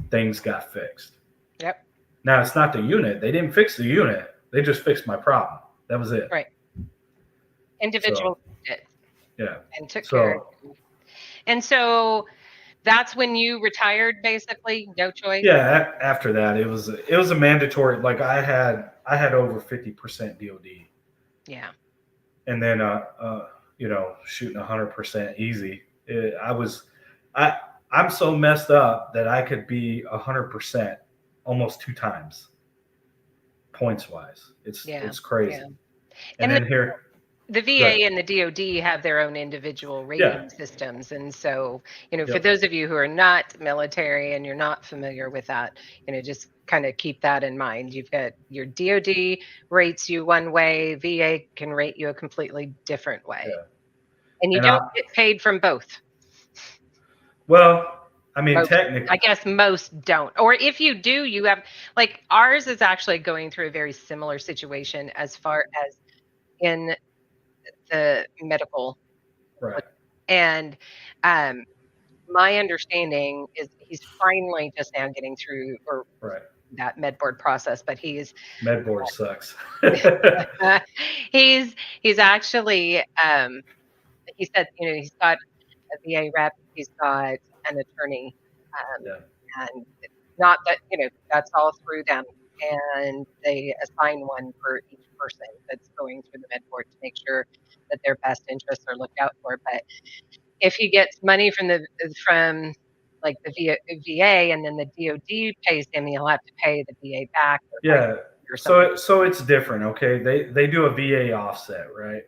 things got fixed. Yep. Now, it's not the unit. They didn't fix the unit. They just fixed my problem. That was it. Right. Individual did Yeah. and took care of So you. And so that's when you retired, basically, no choice. yeah, after that, it was a mandatory. Like, I had over 50% DOD, Yeah. and then shooting 100% easy. I was I I'm so messed up that I could be 100% almost 2 times points wise. Yeah. It's crazy. Yeah. And And then here, the VA and the DoD have their own individual rating systems. And so, for Yep. those of you who are not military and you're not familiar with that, just kind of keep that in mind. You've got your DoD rates you one way, VA can rate you a completely different way. Yeah. And you And don't get paid from both. I mean, Most, technically, I guess most don't. Or if you do, you have, like, ours is actually going through a very similar situation as far as in the medical. right, And um, my understanding is he's finally just now getting through or right. that med board process, but Med board sucks. he's he's actually he said, he's got a VA rep, he's got an attorney, Yeah, and not that, that's all through them. And they assign one for each person that's going through the med board to make sure that their best interests are looked out for. But if he gets money from like the VA and then the DoD pays him, he'll have to pay the VA back yeah. or something. So it's different. Okay, they do a VA offset, right?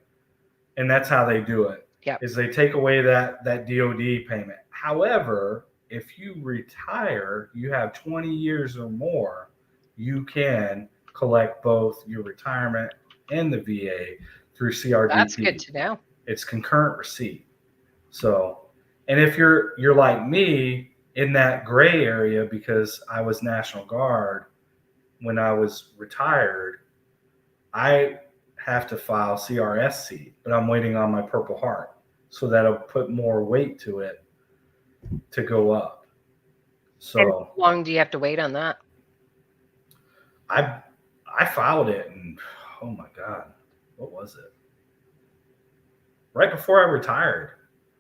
And that's how they do it. Yep. Is they take away that DoD payment. However, if you retire, you have 20 years or more, you can collect both your retirement and the VA through CRDP. That's good to know. It's concurrent receipt. So, and if you're like me in that gray area, because I was National Guard when I was retired, I have to file CRSC, but I'm waiting on my Purple Heart, so that'll put more weight to it to go up. So and how long do you have to wait on that? I filed it, and oh my God, what was it? Right before I retired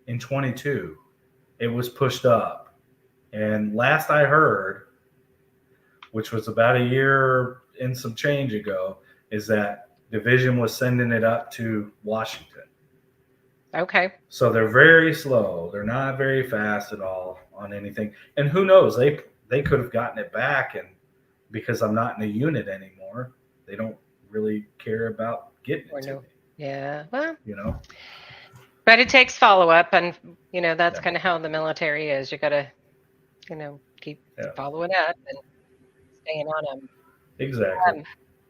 in 22, it was pushed up. And last I heard, which was about a year and some change ago, is that Division was sending it up to Washington. Okay. So they're very slow. They're not very fast at all on anything. And who knows? They could have gotten it back, and because I'm not in a unit anymore, they don't really care about getting it to me. Yeah. Well, But it takes follow up, and that's kind of how the military is. You got to, keep following up and staying on them. Exactly.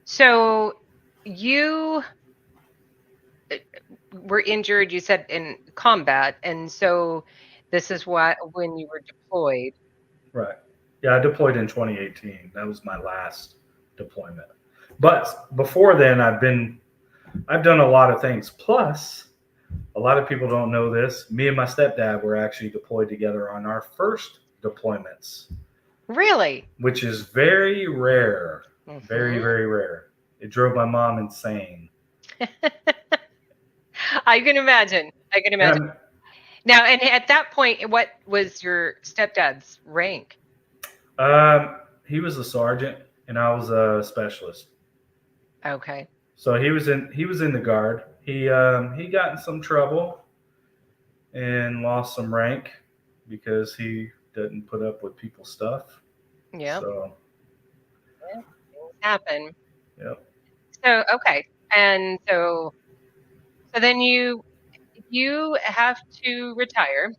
So you were injured, you said, in combat, and so this is when you were deployed. Right. Yeah, I deployed in 2018. That was my last deployment. But before then, I've done a lot of things. Plus, a lot of people don't know this. Me and my stepdad were actually deployed together on our first deployments, Really? which is very rare. Very, Hmm. very rare. It drove my mom insane. I can imagine. I can imagine. And Now, and at that point, what was your stepdad's rank? he was a sergeant, and I was a specialist. Okay. So he was in the guard. He got in some trouble and lost some rank because he didn't put up with people's stuff. Yep. So Yeah, things happen. yep, So, okay. And so then you have to retire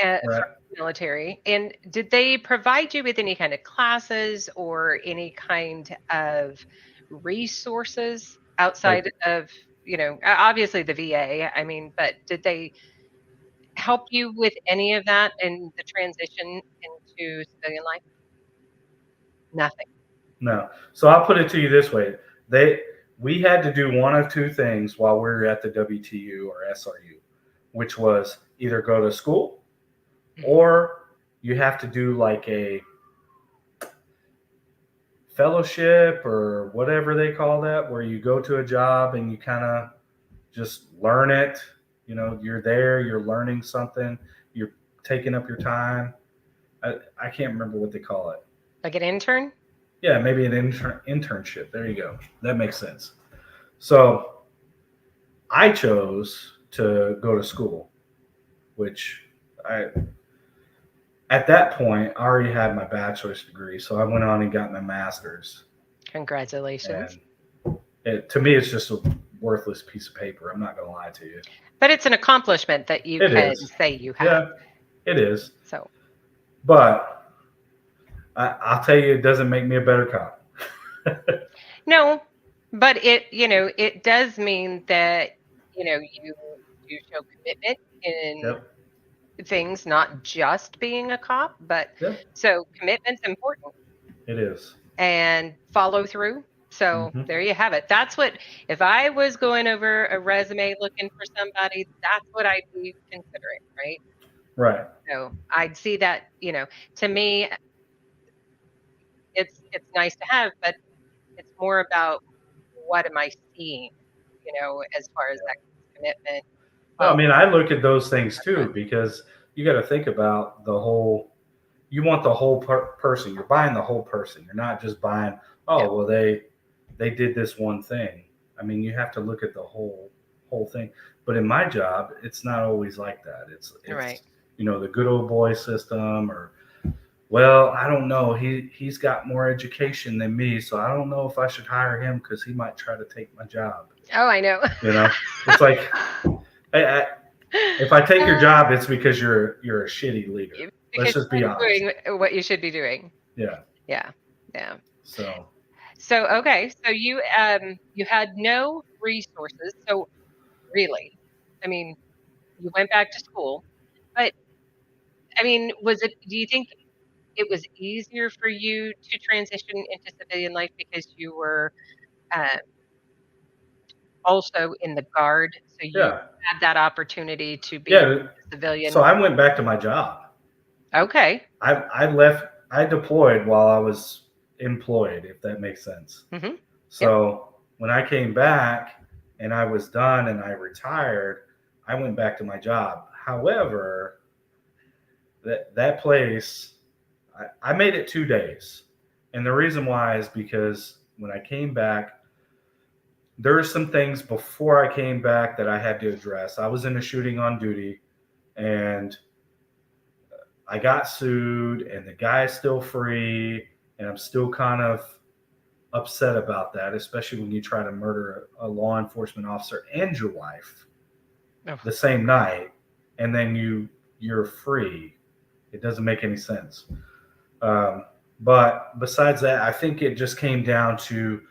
right. from the military. And did they provide you with any kind of classes or any kind of resources Like outside of, obviously the VA? I mean, but did they help you with any of that in the transition into civilian life? Nothing. no. So I'll put it to you this way: they we had to do one of two things while we were at the WTU or SRU, which was either go to school or you have to do like a fellowship or whatever they call that, where you go to a job and you kind of just learn it. You know, you're there, you're learning something, you're taking up your time. I can't remember what they call it. Like an intern? Yeah, maybe an internship. There you go. That makes sense. So I chose to go to school, which I at that point I already had my bachelor's degree, so I went on and got my master's. Congratulations. And to me, it's just a worthless piece of paper. I'm not going to lie to you. But it's an accomplishment that you It can is. say you have. Yeah, it is. So, But I'll tell you, it doesn't make me a better cop. no, but it does mean that, you do show commitment in Yep. things, not just being a cop, but Yep. so commitment's important It is. and follow through. So Mm-hmm. there you have it. That's what, if I was going over a resume looking for somebody, that's what I'd be considering, right? Right. So I'd see that, to me, it's nice to have, but it's more about what am I seeing, as far as that commitment, No, I follow mean, I look at those things through. too because you got to think about the whole. You want the whole person. You're buying the whole person. You're not just buying. Yeah, Oh well, they did this one thing. I mean, you have to look at the whole thing. But in my job, it's not always like that. right. It's the good old boy system or well, I don't know. He's got more education than me, so I don't know if I should hire him because he might try to take my job. Oh, I know. You know, it's like I, if I take your job, it's because you're a shitty leader. Let's Because just you're be not honest. doing what you should be doing. Yeah. Yeah, yeah. So So okay, so you had no resources. So really, I mean, you went back to school, but I mean, do you think it was easier for you to transition into civilian life because you were uh, also in the guard, so you yeah, had that opportunity to be yeah. a civilian? So I went back to my job. Okay. I left. I deployed while I was employed, if that makes sense. Hmm. Yep. So when I came back and I was done and I retired, I went back to my job. However, that place, I made it 2 days, and the reason why is because when I came back, there were some things before I came back that I had to address. I was in a shooting on duty, and I got sued, and the guy's still free, and I'm still kind of upset about that, especially when you try to murder a law enforcement officer and your wife Oh, the same night, and then you're free. It doesn't make any sense. Um, but besides that, I think it just came down to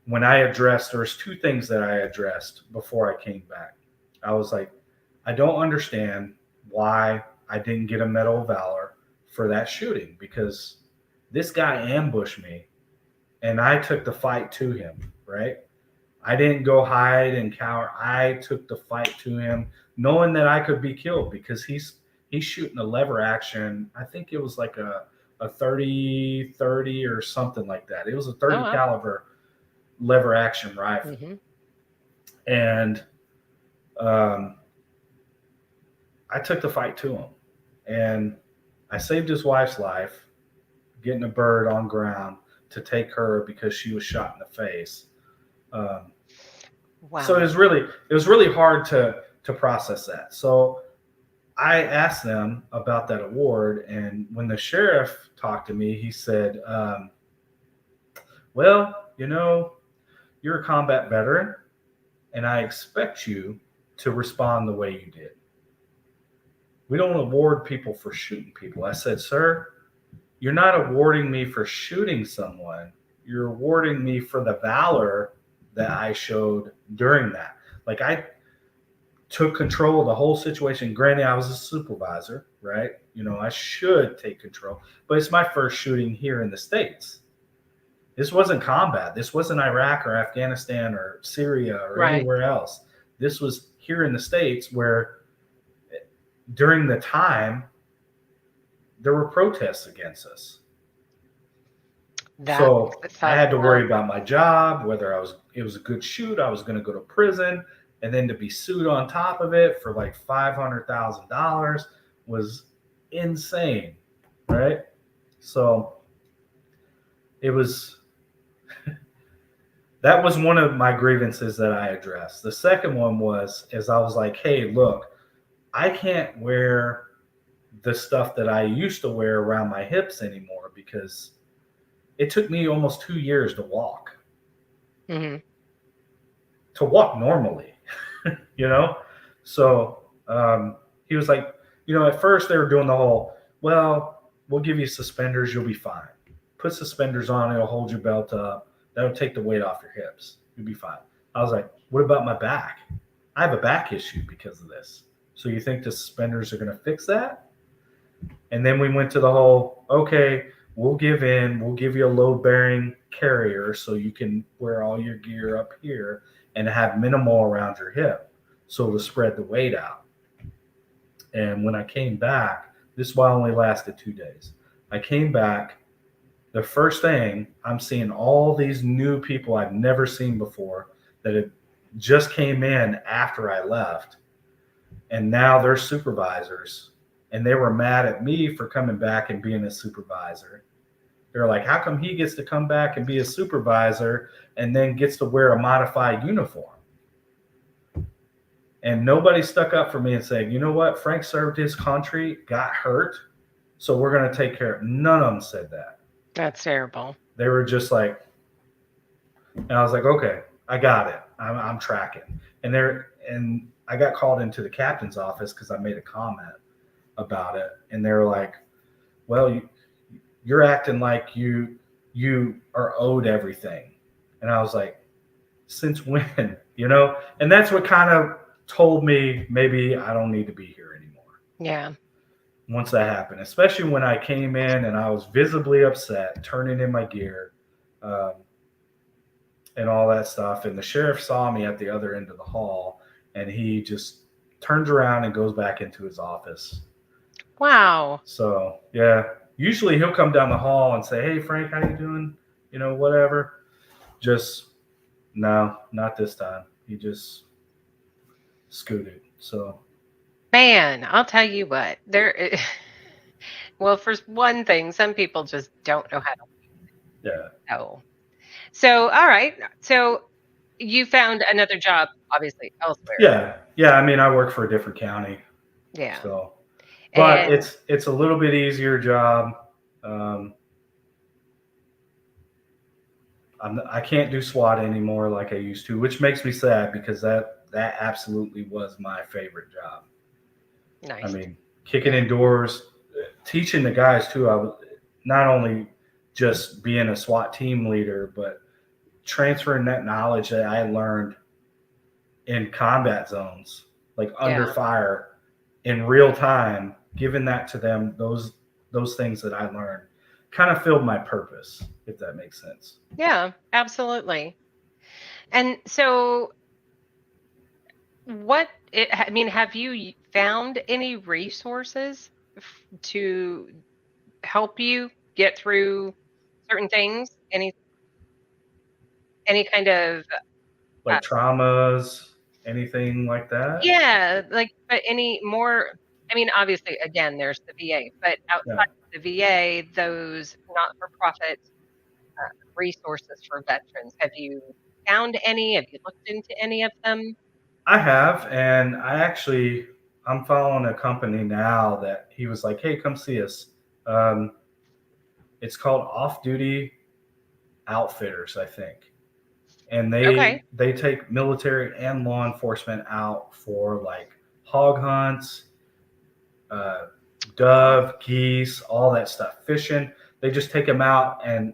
when I addressed. There's two things that I addressed before I came back. I was like, I don't understand why I didn't get a Medal of Valor for that shooting because this guy ambushed me and I took the fight to him, right? I didn't go hide and cower. I took the fight to him, knowing that I could be killed because he's shooting a lever action. I think it was like a 30 or something like that. It was a Oh, 30 wow. caliber lever action rifle, Hmm. and um, I took the fight to him, and I saved his wife's life, getting a bird on ground to take her because she was shot in the face. Um, so Wow. it was really hard to process that. So I asked them about that award, and when the sheriff talked to me, he said, "Well, you're a combat veteran, and I expect you to respond the way you did. We don't award people for shooting people." I said, "Sir, you're not awarding me for shooting someone. You're awarding me for the valor that I showed during that. Like I took control of the whole situation. Granted, I was a supervisor, right? I should take control, but it's my first shooting here in the States. This wasn't combat. This wasn't Iraq or Afghanistan or Syria or Right. anywhere else. This was here in the States where during the time there were protests against us. That So makes it I tough. had to Yeah. worry about my job, whether it was a good shoot, I was going to go to prison, and then to be sued on top of it for like $500,000 was insane, right? So it was that was one of my grievances that I addressed. The second one was is I was like, hey, look, I can't wear the stuff that I used to wear around my hips anymore because it took me almost 2 years Hmm. to walk normally, you know? So he was like, at first they were doing the whole, well, we'll give you suspenders, you'll be fine. Put suspenders on, it'll hold your belt up, that'll take the weight off your hips, you'll be fine. I was like, what about my back? I have a back issue because of this. So you think the suspenders are going to fix that? And then we went to the whole, okay, we'll give in, we'll give you a load bearing carrier so you can wear all your gear up here and have minimal around your hip so to spread the weight out. And when I came back, this while only lasted 2 days. I came back. The first thing I'm seeing all these new people I've never seen before that had just came in after I left, and now they're supervisors, and they were mad at me for coming back and being a supervisor. They're like, how come he gets to come back and be a supervisor and then gets to wear a modified uniform? And nobody stuck up for me and said, you know what, Frank served his country, got hurt, so we're going to take care of it. None of them said that. That's terrible. They were just like, and I was like, okay, I got it. I'm tracking. And I got called into the captain's office because I made a comment about it, and they were like, well, you're acting like you are owed everything. And I was like, since when? And that's what kind of told me maybe I don't need to be here anymore Yeah. once that happened, especially when I came in and I was visibly upset turning in my gear, um, and all that stuff, and the sheriff saw me at the other end of the hall, and he just turns around and goes back into his office. Wow. So yeah, usually he'll come down the hall and say, hey Frank, how you doing, whatever. Just no, not this time. He just scooted. So Man, I'll tell you what. Well, for one thing, some people just don't know how to yeah. know. So, all right. So you found another job, obviously, elsewhere. Yeah, I mean, I work for a different county, Yeah. so but And it's a little bit easier job. um, I can't do SWAT anymore like I used to, which makes me sad because that absolutely was my favorite job. I nice. mean, kicking Yeah. in doors, teaching the guys too. I was not only just being a SWAT team leader, but transferring that knowledge that I learned in combat zones, like under Yeah. fire, in real time, giving that to them. Those things that I learned, kind of filled my purpose, if that makes sense. Yeah, absolutely. And so I mean, have you found any resources to help you get through certain things? Any kind of uh, Like traumas, anything like that. yeah, like, but any more, I mean, obviously, again, there's the VA, but Yeah. outside of the VA, those not-for-profit resources for veterans, have you found any? Have you looked into any of them? I have, and I'm following a company now that he was like, "Hey, come see us." Um, it's called Off Duty Outfitters, I think, and Okay. they take military and law enforcement out for like hog hunts, uh, Wow. dove, geese, all that stuff, fishing. They just take them out and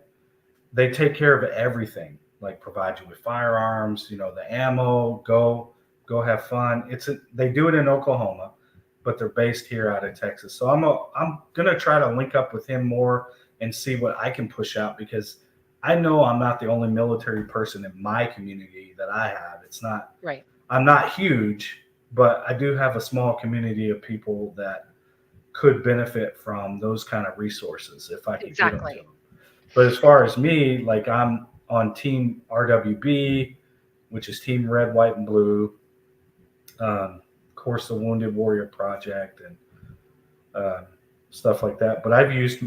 they take care of everything, like provide you with firearms, the ammo. Go have fun. They do it in Oklahoma, but they're based here out of Texas. So I'm gonna try to link up with him more and see what I can push out, because I know I'm not the only military person in my community that I have. It's not Right. I'm not huge, but I do have a small community of people that could benefit from those kind of resources if I could get them to Exactly. them. But as far as me, like I'm on Team RWB, which is Team Red, White, and Blue. Of course, the Wounded Warrior Project and uh, stuff like that. But I've used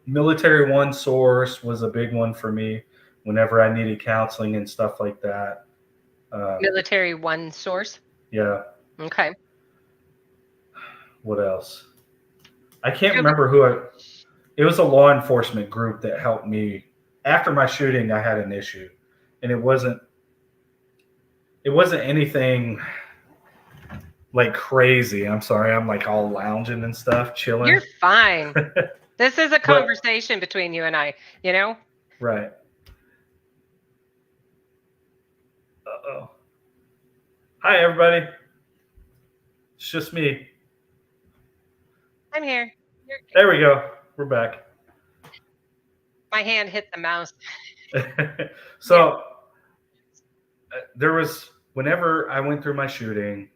Military One Source was a big one for me whenever I needed counseling and stuff like that. Um, Military One Source. yeah. Okay. What else? I can't Joe, remember it was a law enforcement group that helped me after my shooting. I had an issue, and it wasn't anything like crazy. I'm sorry. I'm like all lounging and stuff, chilling. you're fine. This is a But conversation between you and I, you know? right. Uh-oh. Hi everybody. It's just me. I'm here. You're, There we go. We're back. my hand hit the mouse. Yeah. So there was whenever I went through my shooting,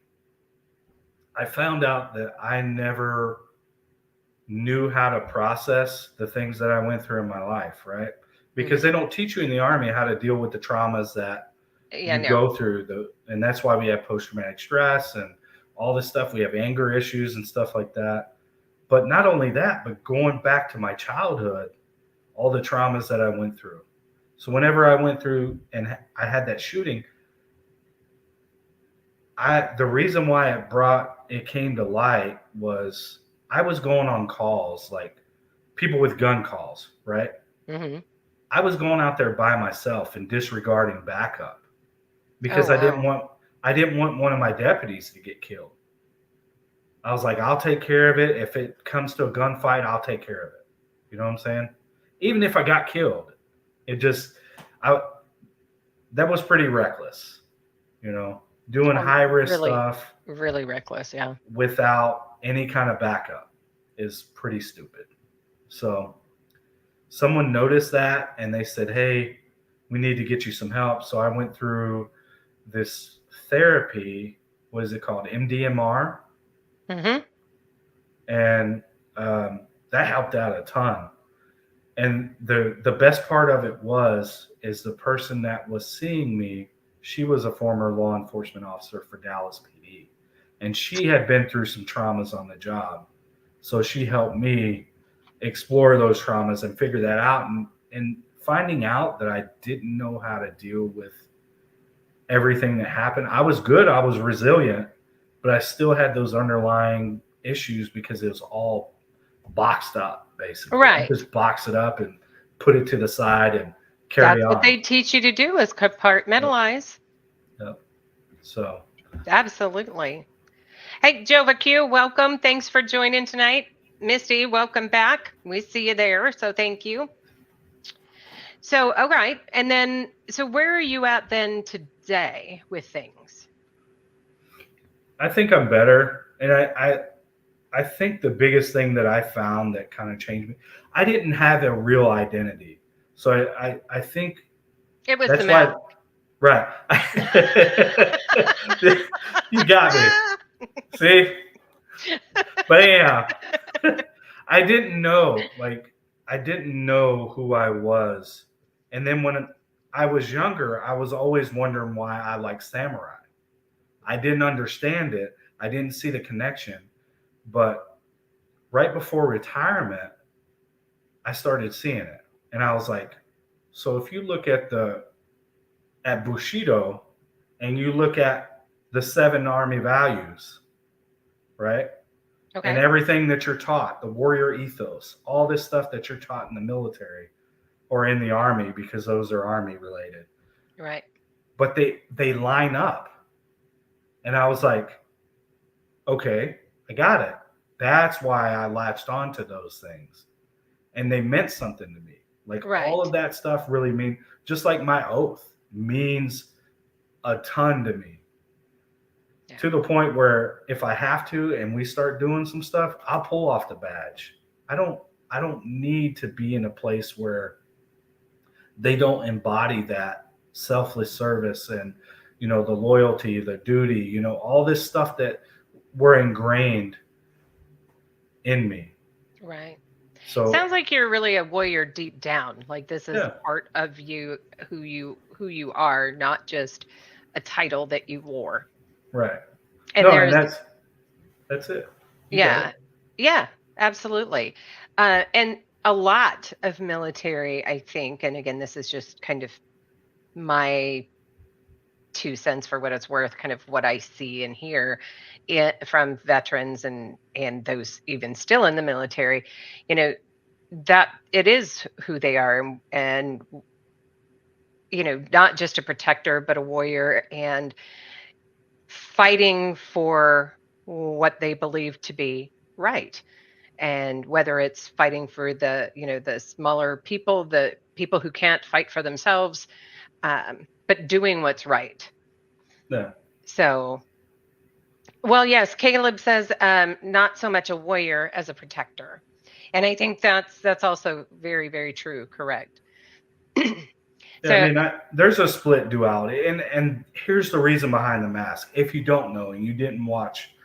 I found out that I never knew how to process the things that I went through in my life, right? Because Mhm. they don't teach you in the army how to deal with the traumas that Yeah, you no. go through, and that's why we have post-traumatic stress and all this stuff. We have anger issues and stuff like that. But not only that, but going back to my childhood, all the traumas that I went through. So whenever I went through and I had that shooting, the reason why it came to light was I was going on calls, like people with gun calls, right? Mhm. I was going out there by myself and disregarding backup Oh, because wow. I didn't want one of my deputies to get killed. I was like, I'll take care of it. If it comes to a gunfight, I'll take care of it. You know what I'm saying? Even if I got killed, it just I that was pretty reckless, doing high risk Really, stuff really reckless. Yeah. without any kind of backup is pretty stupid. So someone noticed that and they said, "Hey, we need to get you some help." So I went through this therapy. What is it called? MDMR, Mhm. and that helped out a ton. And the best part of it is the person that was seeing me. She was a former law enforcement officer for Dallas PD, and she had been through some traumas on the job. So she helped me explore those traumas and figure that out. And finding out that I didn't know how to deal with everything that happened. I was good, I was resilient, but I still had those underlying issues because it was all boxed up, basically. I Right. just box it up and put it to the side and carry That's what on. they teach you to do is Yep. compartmentalize. Yep. So Absolutely. Hey, Jova Q, welcome. Thanks for joining tonight. Misty, welcome back. We see you there, so thank you. So, all right. And then, so where are you at then today with things? I think I'm better. And I think the biggest thing that I found that kind of changed me, I didn't have a real identity. So I think It was the that's why, mask. right. You got me. See? But yeah, I didn't know, like, I didn't know who I was. And then when I was younger, I was always wondering why I like samurai. I didn't understand it. I didn't see the connection. But right before retirement, I started seeing it. And I was like, so if you look at Bushido and you look at the seven army values, right? And Okay. everything that you're taught, the warrior ethos, all this stuff that you're taught in the military or in the army, because those are army related. Right. But they line up. And I was like, okay, I got it. That's why I latched onto those things. And they meant something to me. Like all of Right. that stuff really mean, just like my oath means a ton to me. Yeah. To the point where if I have to and we start doing some stuff, I'll pull off the badge. I don't I don't need to be in a place where they don't embody that selfless service and the loyalty, the duty, all this stuff that were ingrained in me. Right. So Sounds like you're really a warrior deep down. Like this is yeah, part of you, who you are, not just a title that you wore. right. And No, and there's that's it. You got yeah. it. Yeah, absolutely. And a lot of military, I think, and again, this is just kind of my 2 cents for what it's worth, kind of what I see and hear from veterans and those even still in the military, you know, that it is who they are, and not just a protector, but a warrior, and fighting for what they believe to be right. And whether it's fighting for the smaller people, the people who can't fight for themselves, but doing what's right. Yeah. So, well, yes, Caleb says, not so much a warrior as a protector, and I think that's also very, very true. Correct. Yeah, I So, mean, there's a split duality, and here's the reason behind the mask. If you don't know and you didn't watch,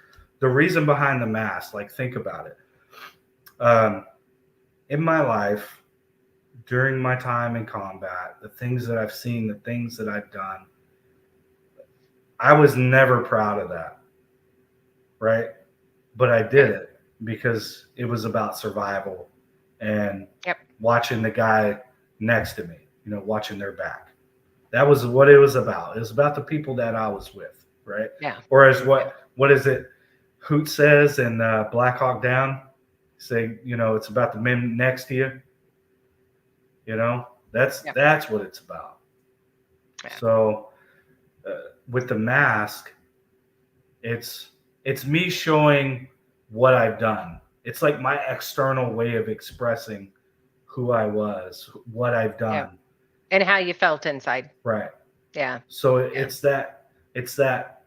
the reason behind the mask, like think about it. Um, in my life, during my time in combat, the things that I've seen, the things that I've done, I was never proud of that, right? But I did right. it because it was about survival and Yep. watching the guy next to me, watching their back. That was what it was about. It was about the people that I was with, right? Yeah. Or as Yep. what is it? Hoot says in Black Hawk Down, say, it's about the men next to you. That's Yep. that's what it's about. Yeah. So with the mask, it's it's me showing what I've done. It's like my external way of expressing who I was, what I've Yep. done. And how you felt inside. Right. Yeah. So Yeah. it's that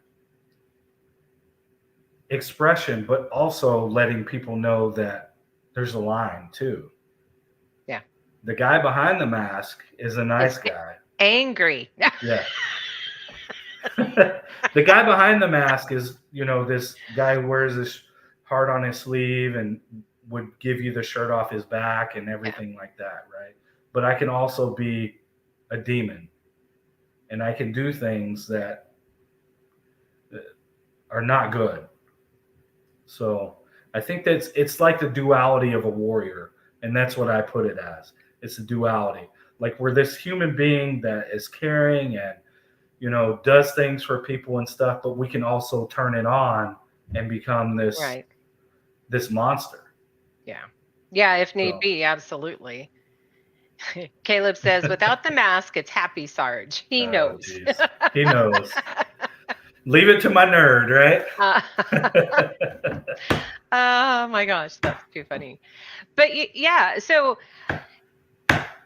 expression, but also letting people know that there's a line too. Yeah. The guy behind the mask is a It's nice guy. angry. Yeah. The guy behind the mask is, this guy who wears this heart on his sleeve and would give you the shirt off his back and Yeah. everything like that, right? But I can also be a demon and I can do things that are not good. So I think it's like the duality of a warrior, and that's what I put it as. It's a duality. Like we're this human being that is caring and does things for people and stuff, but we can also turn it on and become this Right. this monster. Yeah. Yeah, if need So be, absolutely. Caleb says, without the mask, it's happy Sarge. He oh knows. jeez. He knows. Leave it to my nerd, Uh, right? oh my gosh, that's too funny. But yeah, so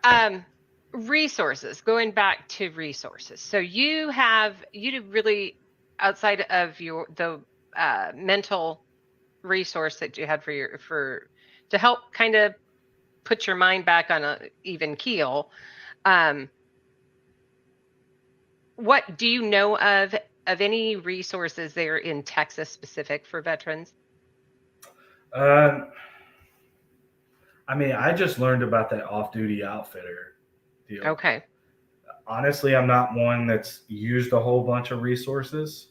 um resources, going back to resources. So you do really, outside of the mental resource that you had for to help kind of put your mind back on a even keel. Um, what do you know of any resources there in Texas specific for veterans? Um, I mean, I just learned about that off-duty outfitter deal. Okay, Honestly, I'm not one that's used a whole bunch of resources,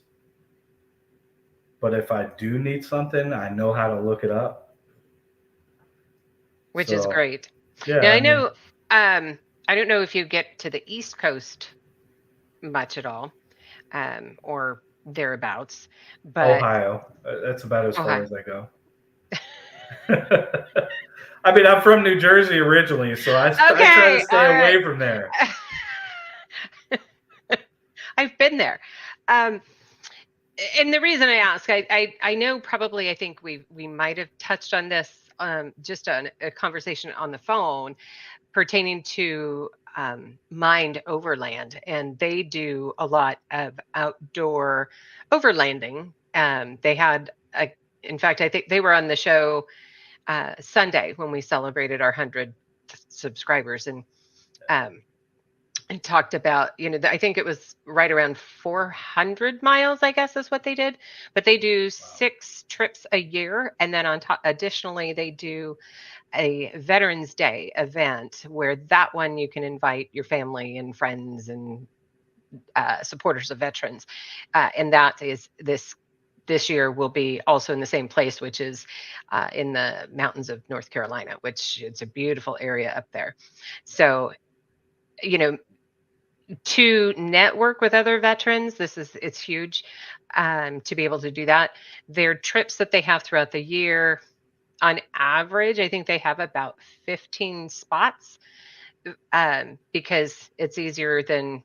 but if I do need something, I know how to look it up. which is So, great. yeah, Now I I mean, know I don't know if you get to the East Coast much at all, or thereabouts, but Ohio, that's about as far okay. as I go. I mean, I'm from New Jersey originally, so I try to Okay, stay all right. away from there. I've been there. Um, and the reason I ask, I know probably I think we might have touched on this just on a conversation on the phone pertaining to Mind Overland, and they do a lot of outdoor overlanding. They had a, in fact, I think they were on the show Sunday when we celebrated our 100 subscribers, um, and talked about, I think it was right around 400 miles, I guess is what they did. But they do Wow. 6 trips a year. And then on top, additionally, they do a Veterans Day event where that one you can invite your family and friends and supporters of veterans. And that is this year will be also in the same place, which is in the mountains of North Carolina, which it's a beautiful area up there. So, you know, to network with other veterans, it's huge to be able to do that. Their trips that they have throughout the year, on average, I think they have about 15 spots because it's easier than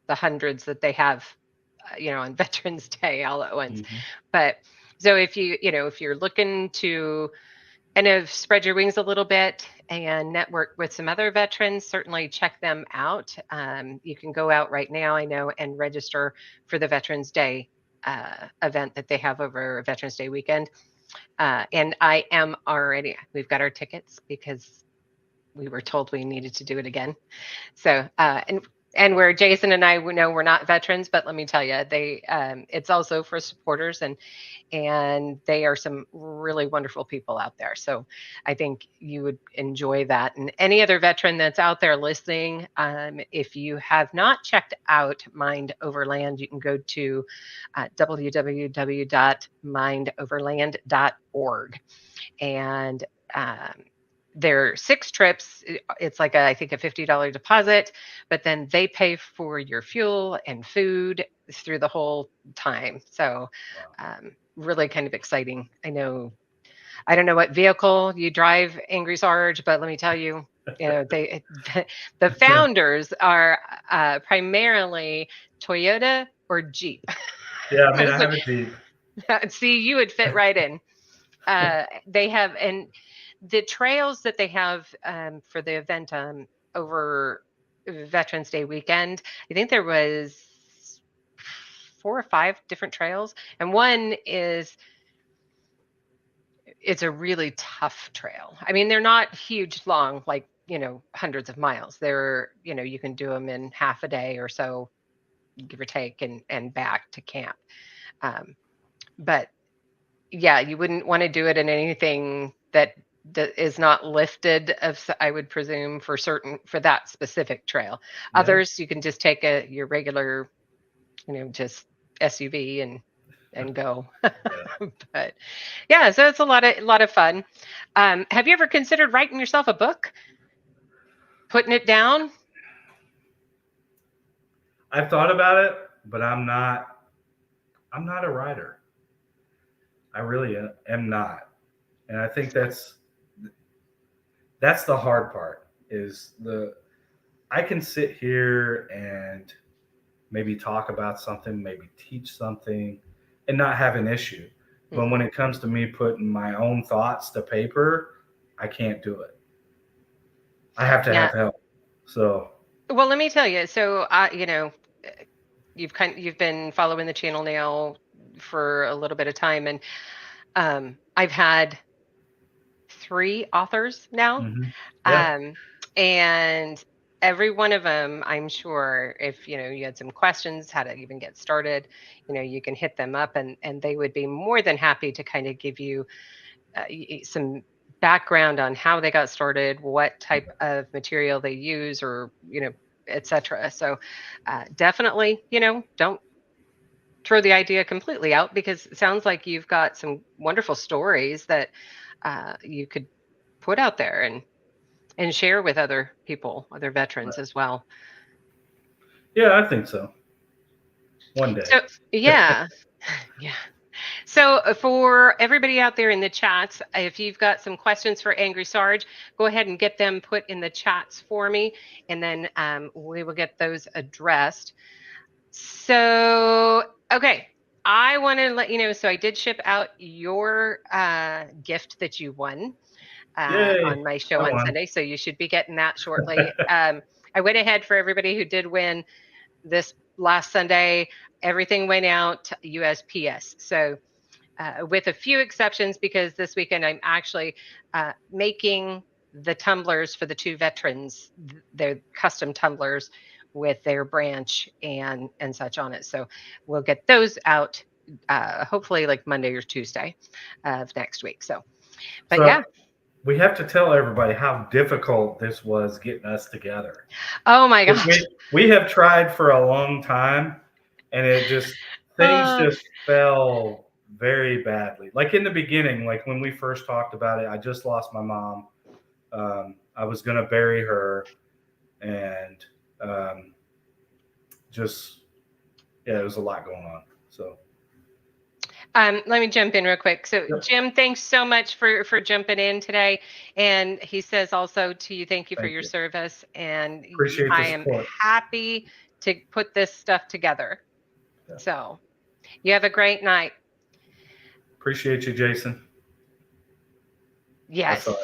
the hundreds that they have, on Veterans Day all at once. Hmm. But so if you're looking to kind of spread your wings a little bit and network with some other veterans, certainly check them out. You can go out right now, I know, and register for the Veterans Day event that they have over Veterans Day weekend. And we've got our tickets because we were told we needed to do it again. So, and where Jason and I, we know we're not veterans, but let me tell you, it's also for supporters, and they are some really wonderful people out there. So I think you would enjoy that. And any other veteran that's out there listening, if you have not checked out Mind Overland, you can go to www.mindoverland.org. And there are 6 trips. It's like I think a $50 deposit, but then they pay for your fuel and food through the whole time. So Wow. really kind of exciting. I don't know what vehicle you drive, Angry Sarge, but let me tell you, the founders are primarily Toyota or Jeep. Yeah, I mean, I So, have a Jeep. see, you would fit right in. They have, and the trails that they have for the event over Veterans Day weekend, I think there was 4 or 5 different trails, and one is it's a really tough trail. I mean, they're not huge long, like hundreds of miles. You can do them in half a day or so, give or take, and back to camp. Um, but yeah, you wouldn't want to do it in anything that is not lifted I would presume for that specific trail. Yeah, Others you can just take your regular, just SUV and go. yeah. But yeah, so it's a lot of fun. Have you ever considered writing yourself a book, putting it down? I've thought about it, but I'm not. I'm not a writer. I really am not, and I think that's the hard part. Is the I can sit here and maybe talk about something, maybe teach something, and not have an issue. But when Hmm. it comes to me putting my own thoughts to paper, I can't do it. I have to Yeah. have help. So, Well, let me tell you. So, you've been following the channel now for a little bit of time, and I've had 3 authors now, Hmm. Yeah. um, and every one of them, I'm sure if, you had some questions, how to even get started, you can hit them up and they would be more than happy to kind of give you some background on how they got started, what type of material they use, or etc. So definitely, don't throw the idea completely out, because it sounds like you've got some wonderful stories that you could put out there and share with other people, other veterans as well. Yeah, I think so. One day. So yeah, yeah. So for everybody out there in the chats, if you've got some questions for Angry Sarge, go ahead and get them put in the chats for me, and then we will get those addressed. So, okay. I want to let you know. So, I did ship out your gift that you won Yay. on my show I on won. Sunday. So, you should be getting that shortly. I went ahead for everybody who did win this last Sunday. Everything went out USPS. So, with a few exceptions, because this weekend I'm actually making the tumblers for the 2 veterans. They're custom tumblers with their branch and such on it. So we'll get those out hopefully like Monday or Tuesday of next week. So, but yeah. So we have to tell everybody how difficult this was getting us together. Oh my 'Cause gosh. we have tried for a long time, and it just things Uh, just fell very badly. Like in the beginning, like when we first talked about it, I just lost my mom. I was gonna bury her, and just yeah, there was a lot going on. So let me jump in real quick. So, yep, Jim, thanks so much for jumping in today. And he says also to you, thank you for thank your you. service. And Appreciate the I am support. happy to put this stuff together. Yeah. So, you have a great night. Appreciate you, Jason. That's Yes. all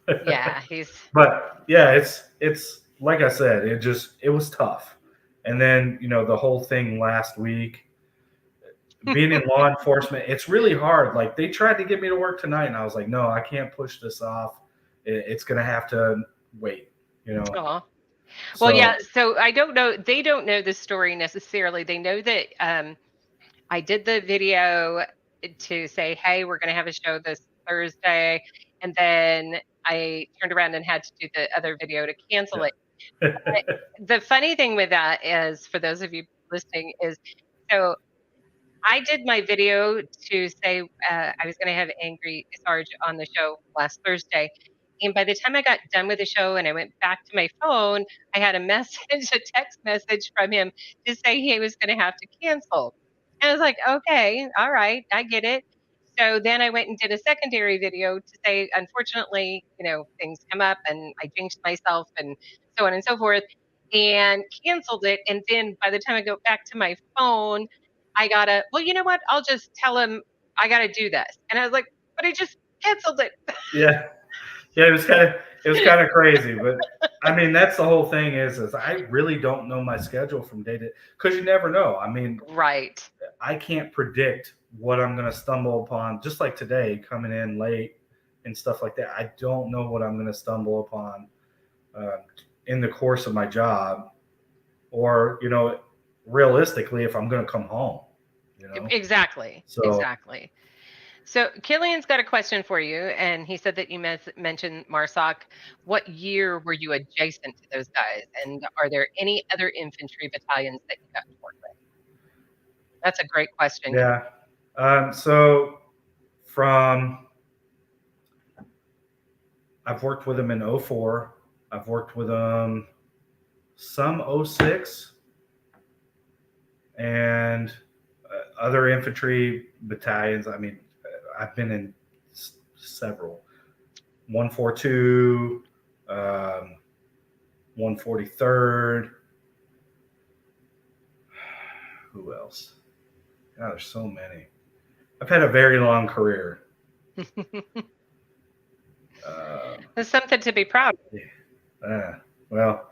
right. Yeah. He's But yeah, it's like I said, it was tough. And then, the whole thing last week, being in law enforcement, it's really hard. Like they tried to get me to work tonight, and I was like, no, I can't push this off. It's gonna have to wait. oh. Well, yeah. So So I don't know. They don't know the story necessarily. They know that I did the video to say, hey, we're going to have a show this Thursday. And then I turned around and had to do the other video to cancel it. But yeah. the funny thing with that is, for those of you listening, is so I did my video to say I was going to have Angry Sarge on the show last Thursday. And by the time I got done with the show and I went back to my phone, I had a message, a text message from him to say he was going to have to cancel. And I was like, okay, all right, I get it. So then I went and did a secondary video to say, unfortunately, things come up and I jinxed myself and so on and so forth, and canceled it. And then by the time I go back to my phone, I gotta, well, you know what? I'll just tell him I gotta do this. And I was like, but I just canceled it. Yeah. Yeah, it was kind of crazy, but I mean that's the whole thing is I really don't know my schedule from day to, because you never know. I mean, Right. I can't predict what I'm going to stumble upon. Just like today, coming in late and stuff like that, I don't know what I'm going to stumble upon uh, in the course of my job, or realistically, if I'm going to come home. Exactly. So Exactly. So Killian's got a question for you, and he said that you mentioned Marsoc. What year were you adjacent to those guys, and are there any other infantry battalions that you got to work with? That's a great question. yeah, so from I've worked with them in '04. I've worked with them some '06, and other infantry battalions. I mean, I've been in several. 142, 143rd. Who else? God, there's so many. I've had a very long career. That's something to be proud of. Well,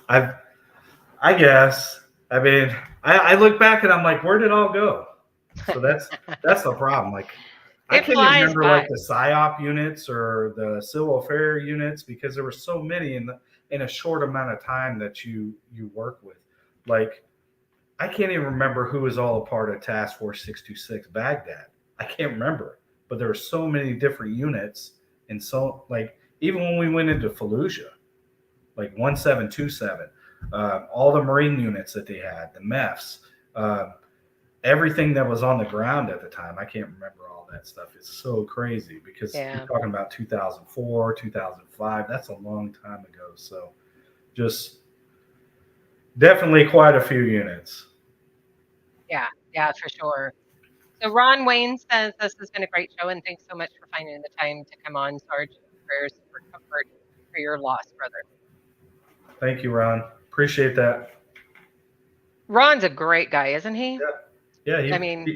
I guess. I mean, I look back and I'm like, where did it all go? So that's the problem. Like, I It can't flies remember like by. the PSYOP units or the civil affair units because there were so many in a short amount of time that you work with. Like I can't even remember who was all a part of Task Force 626 Baghdad. I can't remember, but there were so many different units, and so like even when we went into Fallujah, like 1727, all the Marine units that they had, the MEFs, uh, everything that was on the ground at the time. I can't remember all that stuff. It's so crazy because you're Yeah. talking about 2004, 2005. That's a long time ago. So just definitely quite a few units. Yeah. Yeah, for sure. So Ron Wayne says this has been a great show, and thanks so much for finding the time to come on, Sarge. Prayers for comfort for your loss, brother. Thank you, Ron. Appreciate that. Ron's a great guy, isn't he? Yeah, yeah. I mean,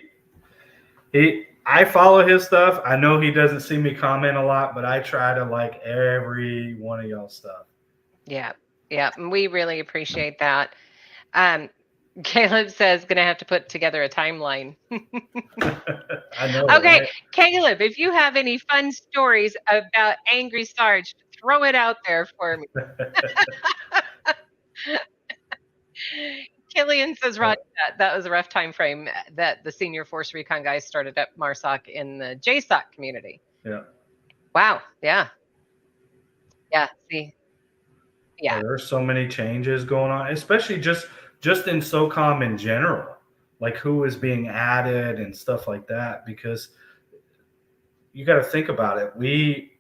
I follow his stuff. I know he doesn't see me comment a lot, but I try to like every one of y'all stuff. yeah, yeah, and we really appreciate that. Um, Caleb says gonna have to put together a timeline. I know, Okay, right? Caleb, if you have any fun stories about Angry Sarge, throw it out there for me. Killian says, Roger, that was a rough time frame that the senior force recon guys started at MARSOC in the JSOC community. Yeah. Wow. Yeah. Yeah. See. Yeah. Oh, there's so many changes going on, especially just in SOCOM in general, like who is being added and stuff like that. Because you got to think about it. We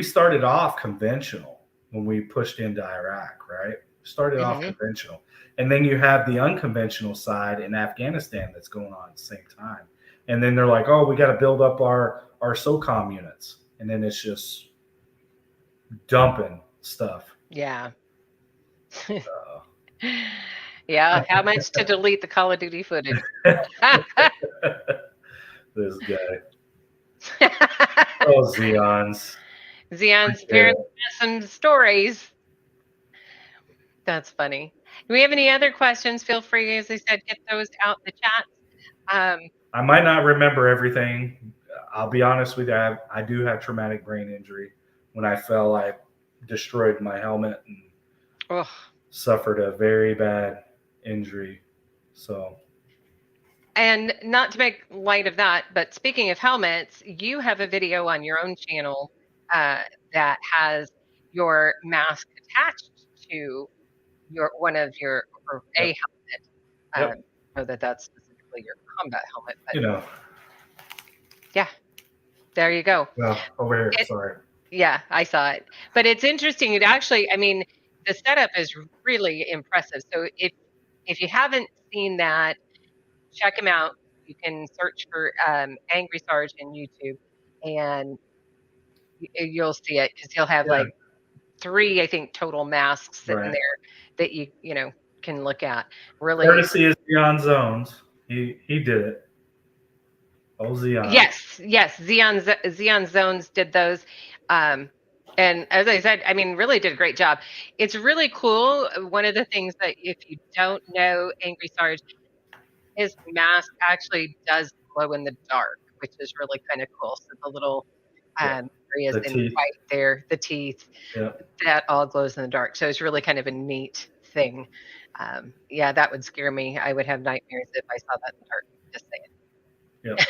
started off conventional when we pushed into Iraq, right? Started off Hmm. conventional, and then you have the unconventional side in Afghanistan that's going on at the same time. And then they're like, "Oh, we got to build up our SOCOM units," and then it's just dumping stuff. Yeah. Uh, Yeah. How much to delete the Call of Duty footage? this guy. Oh, Xeons. Zion's Yeah. parents has some stories. That's funny. Do we have any other questions? Feel free, as I said, get those out in the chat. I might not remember everything. I'll be honest with you. I do have traumatic brain injury. When I fell, I destroyed my helmet and Ugh. suffered a very bad injury. So, And not to make light of that, but speaking of helmets, you have a video on your own channel uh, that has your mask attached to your one of your or a yep, helmet. yep. Know that that's specifically your combat helmet, but You know, yeah, there you go. well, over here. It, Sorry. yeah, I saw it, but it's interesting. It actually, I mean, the setup is really impressive. So if you haven't seen that, check him out. You can search for Angry Sarge in YouTube, and you'll see it because he'll have Yeah, like three, I think, total masks sitting right. there that you know can look at. Really, Courtesy is Beyond Zones. He did it. Oh, Xeon. yes, yes. Xeon Zones did those. Um, and as I said, I mean, really did a great job. It's really cool. One of the things that if you don't know Angry Sarge, his mask actually does glow in the dark, which is really kind of cool. So the little Yeah. areas The in teeth. white there, the teeth, Yeah. that all glows in the dark. So it's really kind of a neat thing. Yeah, that would scare me. I would have nightmares if I saw that in the dark. Just Yeah.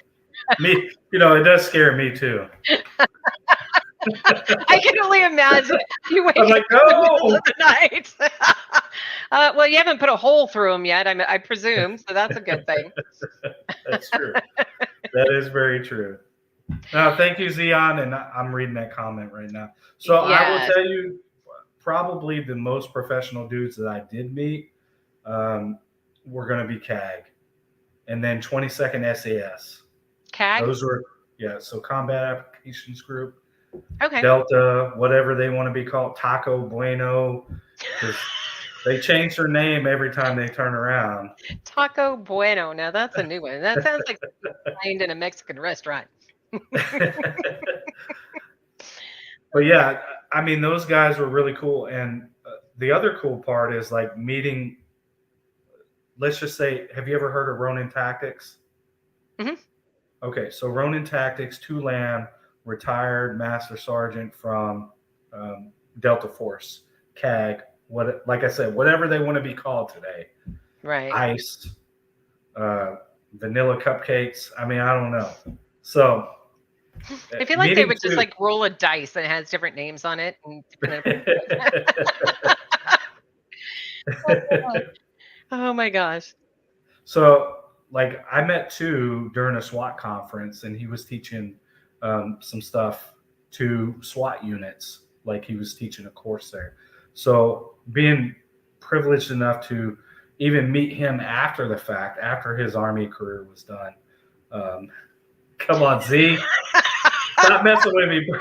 Me, it does scare me too. I can only imagine you wake I'm up like, in the middle no. of the night. Well, you haven't put a hole through them yet, I presume, so that's a good thing. That's true. That is very true. Now, thank you, Xeon, and I'm reading that comment right now. So I will Yes. tell you, probably the most professional dudes that I did meet were going to be CAG, and then 22nd SAS. CAG? Those were, yeah. So Combat Applications Group, Okay. Delta, whatever they want to be called, Taco Bueno, because they change their name every time they turn around. Taco Bueno. Now that's a new one. That sounds like something in a Mexican restaurant. But yeah, I mean, those guys were really cool. And the other cool part is like meeting, let's just say, have you ever heard of Ronin Tactics? Mhm. Okay, so Ronin Tactics, 2 Lamb, retired Master Sergeant from Delta Force, CAG, like I said, whatever they want to be called today. Right. Ice, uh, vanilla cupcakes. I mean, I don't know. So, I feel like they meeting would just two. like roll a dice and it has different names on it and depending upon oh my gosh. So, like, I met two during a SWAT conference, and he was teaching some stuff to SWAT units. Like, he was teaching a course there. So, being privileged enough to even meet him after the fact, after his Army career was done. Um, Come on, Z. Stop messing with me, bro.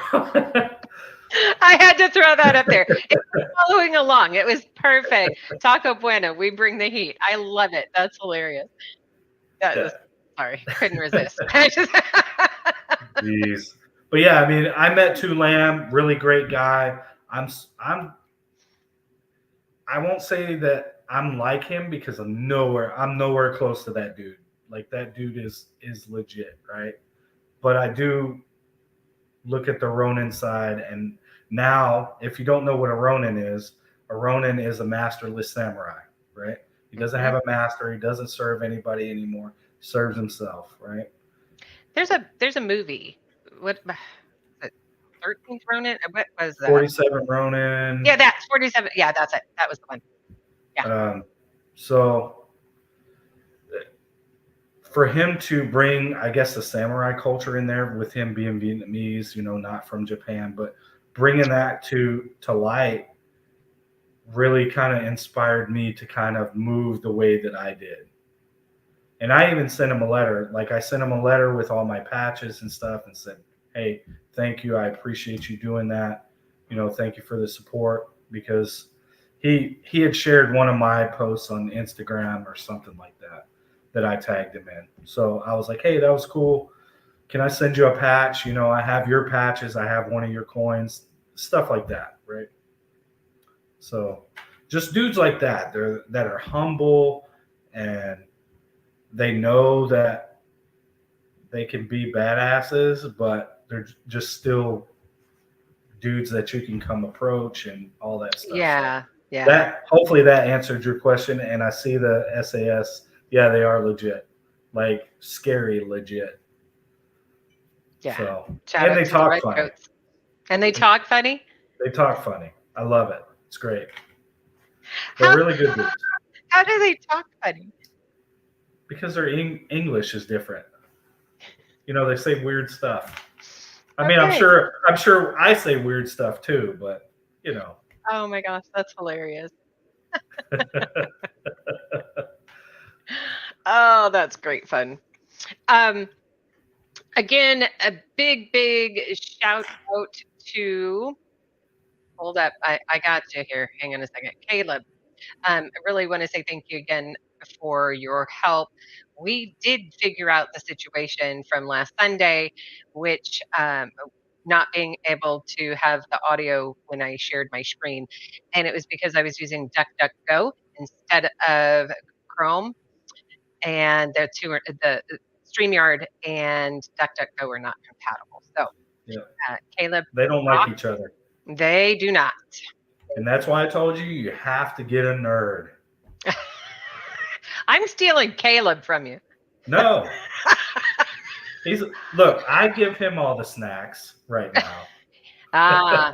I had to throw that up there. It was following along. It was perfect. Taco Bueno, we bring the heat. I love it. That's hilarious. That was sorry, couldn't resist. Jeez. But yeah, I mean, I met 2 Lamb, really great guy. I'm I'm I won't say that I'm like him because I'm nowhere close to that dude. Like that dude is legit, right? But I do look at the Ronin side, and now if you don't know what a Ronin is a masterless samurai, right? He doesn't Mhm. have a master, he doesn't serve anybody anymore. He serves himself, right? There's a movie. What is it 13th Ronin? What was that? 47 Ronin. Yeah, that's 47. Yeah, that's it. That was the one. Yeah. Um, so for him to bring, I guess, the samurai culture in there with him being Vietnamese, not from Japan, but bringing that to light really kind of inspired me to kind of move the way that I did. And I even sent him a letter. Like I sent him a letter with all my patches and stuff and said, "Hey, thank you. I appreciate you doing that. Thank you for the support." Because he had shared one of my posts on Instagram or something like that I tagged him in. So I was like, "Hey, that was cool. Can I send you a patch? I have your patches. I have one of your coins, stuff like that, right?" So just dudes like that are humble, and they know that they can be badasses, but they're just still dudes that you can come approach and all that stuff. So Yeah. Yeah. that hopefully that answered your question. And I see the SAS. Yeah, they are legit, like scary legit. Yeah. So Shout and out they to the talk funny. redcoats. And they They, talk funny? they talk funny. I love it. It's great. They're How really good dudes how do they talk funny? because their English is different. They say weird stuff. I mean, I'm Okay. sure I'm sure I say weird stuff too, but you know. Oh my gosh, that's hilarious. Oh, that's great fun. Um, again, a big, big shout out to hold up. I got you here. Hang on a second. Caleb. I really want to say thank you again for your help. We did figure out the situation from last Sunday, which not being able to have the audio when I shared my screen. And it was because I was using DuckDuckGo instead of Chrome. And the StreamYard and DuckDuckGo are not compatible. So, Yeah. Caleb, They don't like each other. they do not. And that's why I told you have to get a nerd. I'm stealing Caleb from you. No. Look, I give him all the snacks right now. Ah,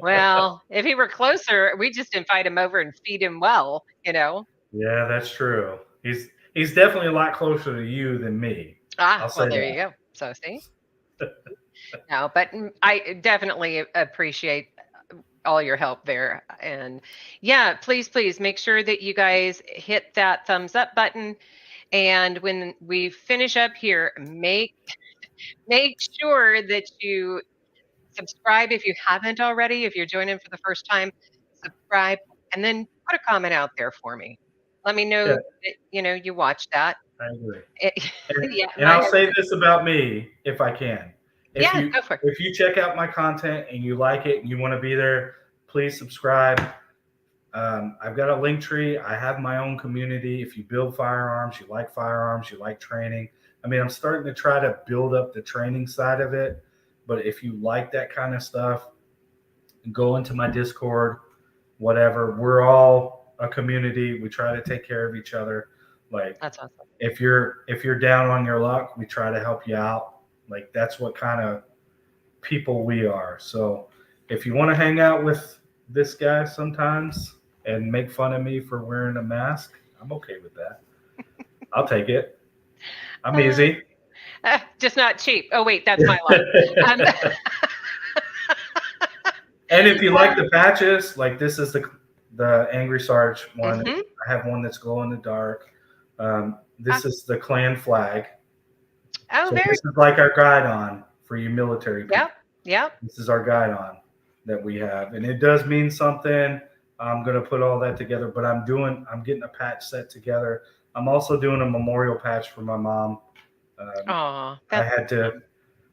well, if he were closer, we just invite him over and feed him well, you know? Yeah, that's true. He's definitely a lot closer to you than me. Ah, I'll say well, there you that. go. So, see? No, but I definitely appreciate all your help there. And yeah, please, please make sure that you guys hit that thumbs up button. And when we finish up here, make sure that you subscribe if you haven't already. If you're joining for the first time, subscribe and then put a comment out there for me. Let me know Yeah, that you watched that. I agree. It, And yeah, and my I'll say husband. this about me if I can. If Yeah, you go for it. if you check out my content and you like it and you want to be there, please subscribe. I've got a link tree. I have my own community. If you build firearms, you like training. I mean, I'm starting to try to build up the training side of it. But if you like that kind of stuff, go into my Discord, whatever. We're all a community. We try to take care of each other. Like That's awesome. if you're down on your luck, we try to help you out. Like that's what kind of people we are. So if you want to hang out with this guy sometimes and make fun of me for wearing a mask, I'm okay with that. I'll take it. I'm Uh, easy. just not cheap. Oh wait, that's my line. Um, And if you like the patches, like this is the Angry Sarge one. mhm. I have one that's glow in the dark. Ah, This is the clan flag. oh, So very. this is like our guide on for you military Yep. people. Yep. This is our guide on that we have, and it does mean something. I'm gonna put all that together, but I'm getting a patch set together. I'm also doing a memorial patch for my mom. Oh, I that's had to,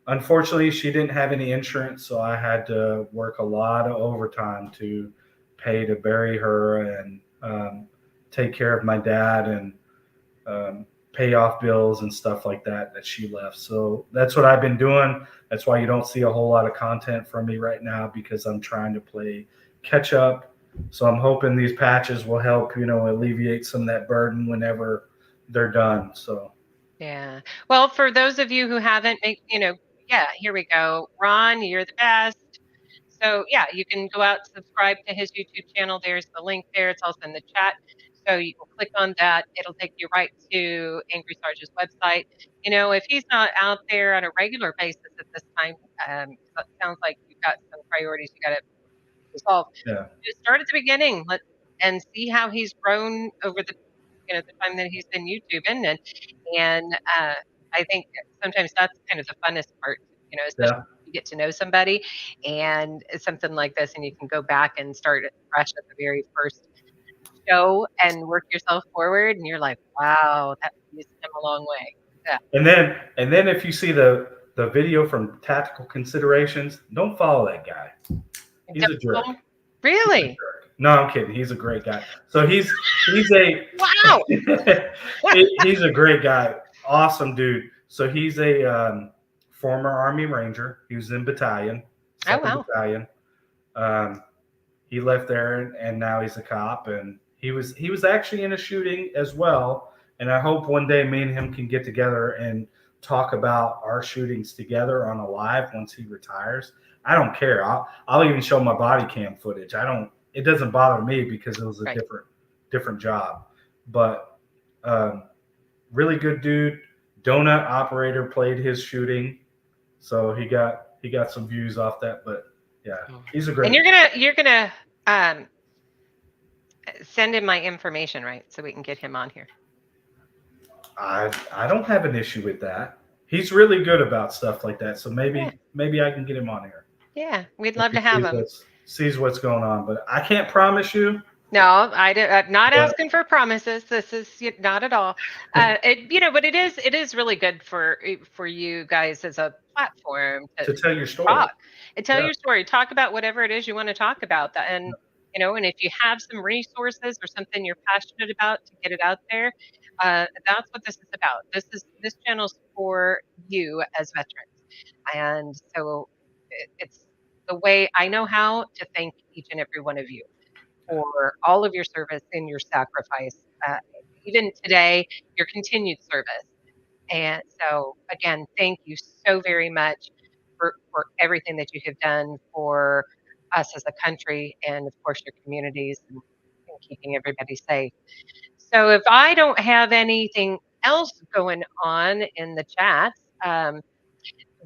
unfortunately, she didn't have any insurance, so I had to work a lot of overtime to pay to bury her and take care of my dad and pay off bills and stuff like that she left. So that's what I've been doing. That's why you don't see a whole lot of content from me right now because I'm trying to play catch up. So I'm hoping these patches will help, alleviate some of that burden whenever they're done. So yeah. Well, for those of you who haven't, yeah, here we go. Ron, you're the best. So yeah, you can go out, subscribe to his YouTube channel. There's the link there. It's also in the chat. So you will click on that. It'll take you right to Angry Sarge's website. If he's not out there on a regular basis at this time, it sounds like you've got some priorities you got to resolve. yeah, Just start at the beginning, and see how he's grown over the time that he's been YouTubing, and I think sometimes that's kind of the funnest part, especially yeah. if you get to know somebody, and it's something like this, and you can go back and start it fresh at the very first show and work yourself forward, and you're like, wow, he's come a long way. Yeah, And then if you see the video from Tactical Considerations, don't follow that guy. He's a jerk. He's a really? jerk. No, I'm kidding. He's a great guy. So he's a Wow. he's a great guy. Awesome dude. So he's a former Army Ranger. He was in battalion, Oh second wow. battalion. He left there and now he's a cop. And he was actually in a shooting as well. And I hope one day me and him can get together and talk about our shootings together on a live once he retires. I don't care. I'll even show my body cam footage. I don't. It doesn't bother me because it was a Right. different job. But really good dude. Donut operator played his shooting, so he got some views off that. But yeah, he's a great. And you're gonna send him my information, right? So we can get him on here. I don't have an issue with that. He's really good about stuff like that. So maybe I can get him on here. Yeah, we'd love to have him. Sees what's going on, but I can't promise you. No, I'm not But- asking for promises. This is not at all. But it is really good for you guys as a platform To tell your story. talk and tell Yeah. your story. Talk about whatever it is you want to talk about. And and if you have some resources or something you're passionate about, to get it out there. That's what this is about. This channel's for you as veterans, and so it's the way I know how to thank each and every one of you for all of your service and your sacrifice, even today, your continued service. And so, again, thank you so very much for everything that you have done for us as a country and, of course, your communities and keeping everybody safe. So, if I don't have anything else going on in the chat,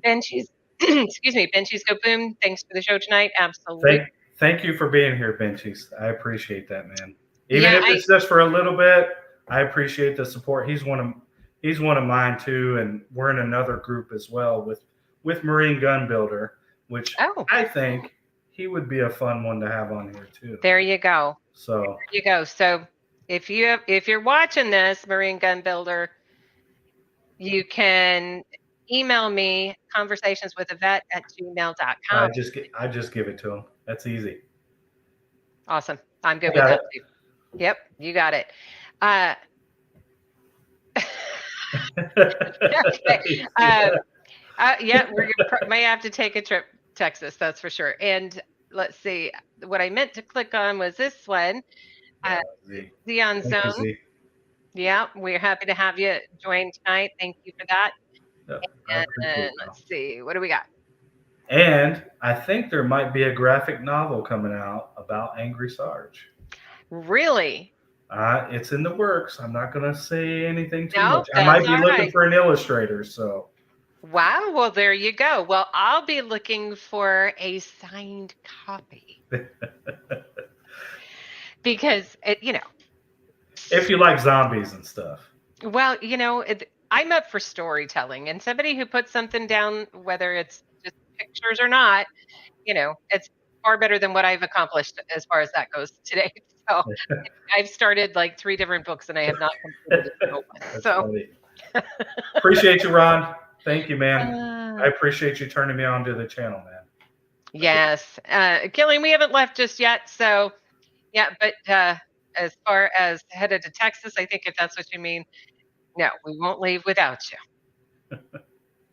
Benchi's, excuse me, Benchi's Go Boom, thanks for the show tonight. Absolutely. Thank you for being here, Benchies. I appreciate that, man. Even Yeah, if it's just for a little bit, I appreciate the support. He's one of mine too, and we're in another group as well with Marine Gun Builder, which I think he would be a fun one to have on here too. There you go. So there you go. So if you're watching this, Marine Gun Builder, you can email me conversationswithavet@gmail.com. I just give it to him. That's easy. Awesome. I'm good with that too. Yep, you got it. Okay. Yeah. Yeah, may have to take a trip to Texas, that's for sure. And let's see, what I meant to click on was this one, uh, Z. Xeon Thank you, Zone. Z. Yeah, we're happy to have you join tonight. Thank you for that. Yeah, I appreciate And it, bro. let's see, what do we got? And I think there might be a graphic novel coming out about Angry Sarge. Really? It's in the works. I'm not going to say anything too No, much. I that's might be all looking right. for an illustrator, so Wow, well, there you go. Well, I'll be looking for a signed copy because if you like zombies and stuff. well, I'm up for storytelling, and somebody who puts something down, whether it's just pictures or not, it's far better than what I've accomplished as far as that goes today. So I've started like 3 different books and I have not completed a single one. That's So, funny. Appreciate you, Ron. Thank you, man. I uh, appreciate you turning me on to the channel, man. yes, Killian, we haven't left just yet. So, yeah, but as far as headed to Texas, I think if that's what you mean, no, we won't leave without you.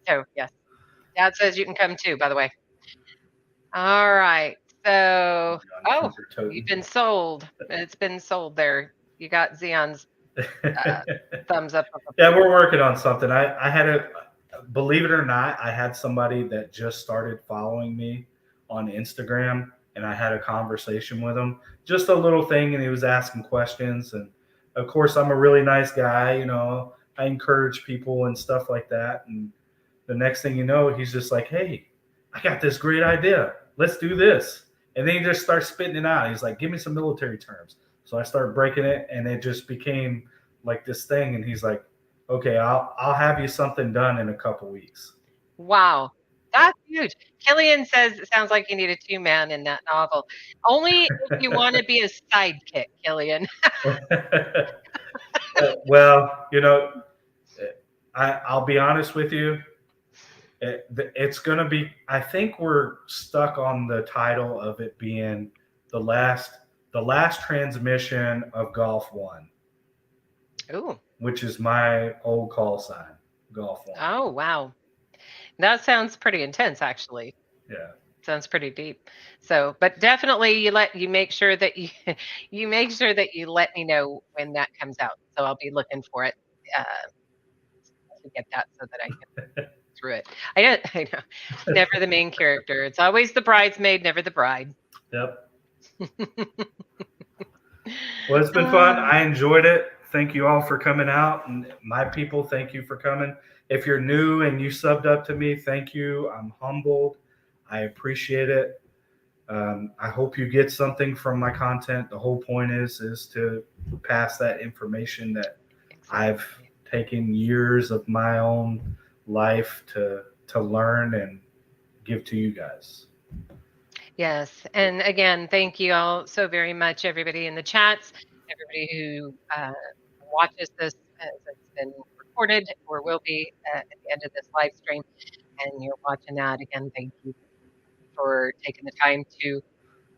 So, yes, Dad says you can come too, by the way. All right. So, oh, you've been sold. It's been sold there. You got Xeon's thumbs up. Yeah, we're working on something. I had a, believe it or not, I had somebody that just started following me on Instagram, and I had a conversation with him, just a little thing, and he was asking questions. And of course, I'm a really nice guy, I encourage people and stuff like that. And the next thing you know, he's just like, "Hey, I got this great idea. Let's do this." And then he just starts spitting it out. He's like, "Give me some military terms." So I started breaking it, and it just became like this thing. And he's like, "Okay, I'll have you something done in a couple weeks." Wow. That's huge. Killian says it sounds like you need a two-man in that novel. Only if you want to be a sidekick, Killian. Well, I'll be honest with you. It's going to be. I think we're stuck on the title of it being the last transmission of Golf One. Ooh. Which is my old call sign, Golf One. Oh, wow. That sounds pretty intense, actually. Yeah. Sounds pretty deep. So, but definitely you make sure that you you make sure that you let me know when that comes out. So I'll be looking for it to get that so that I can through it. I know. Never the main character. It's always the bridesmaid, never the bride. Yep. Well, it's been fun. I enjoyed it. Thank you all for coming out. And my people, thank you for coming. If you're new and you subbed up to me, thank you. I'm humbled. I appreciate it. I hope you get something from my content. The whole point is to pass that information that I've taken years of my own life to learn and give to you guys. Yes. And again, thank you all so very much, everybody in the chats, everybody who watches this as it's been recorded or will be at the end of this live stream. And you're watching that again. Thank you for taking the time to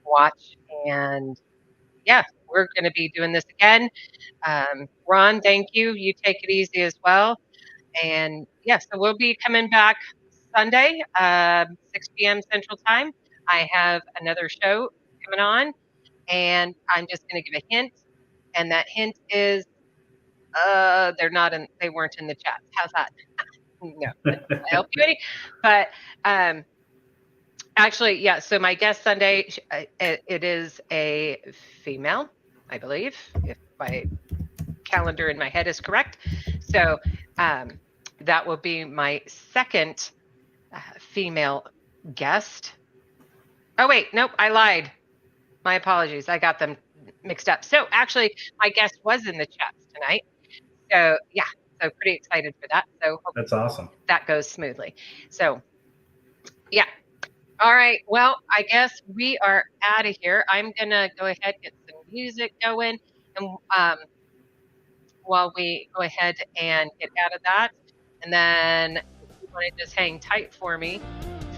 watch. And yeah, we're going to be doing this again. Ron, thank you. You take it easy as well. And yeah, so we'll be coming back Sunday, 6 p.m. Central Time. I have another show coming on, and I'm just going to give a hint. And that hint is they weren't in the chat. How's that? No, that doesn't help you any. But actually, yeah. So my guest Sunday, it is a female, I believe, if my calendar in my head is correct. So that will be my second female guest. Oh wait, nope, I lied. My apologies. I got them mixed up. So actually, my guest was in the chats tonight. So yeah, so pretty excited for that. So that's awesome. That goes smoothly. So yeah. All right. Well, I guess we are out of here. I'm gonna go ahead and get some music going, and while we go ahead and get out of that, and then if you want to just hang tight for me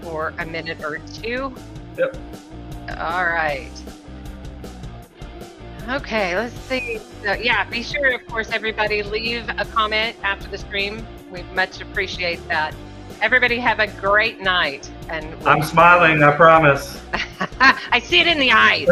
for a minute or two. Yep. All right. Okay, let's see. So, yeah, be sure, of course, everybody leave a comment after the stream. We much appreciate that. Everybody have a great night, and I'm smiling, I promise. I see it in the eyes.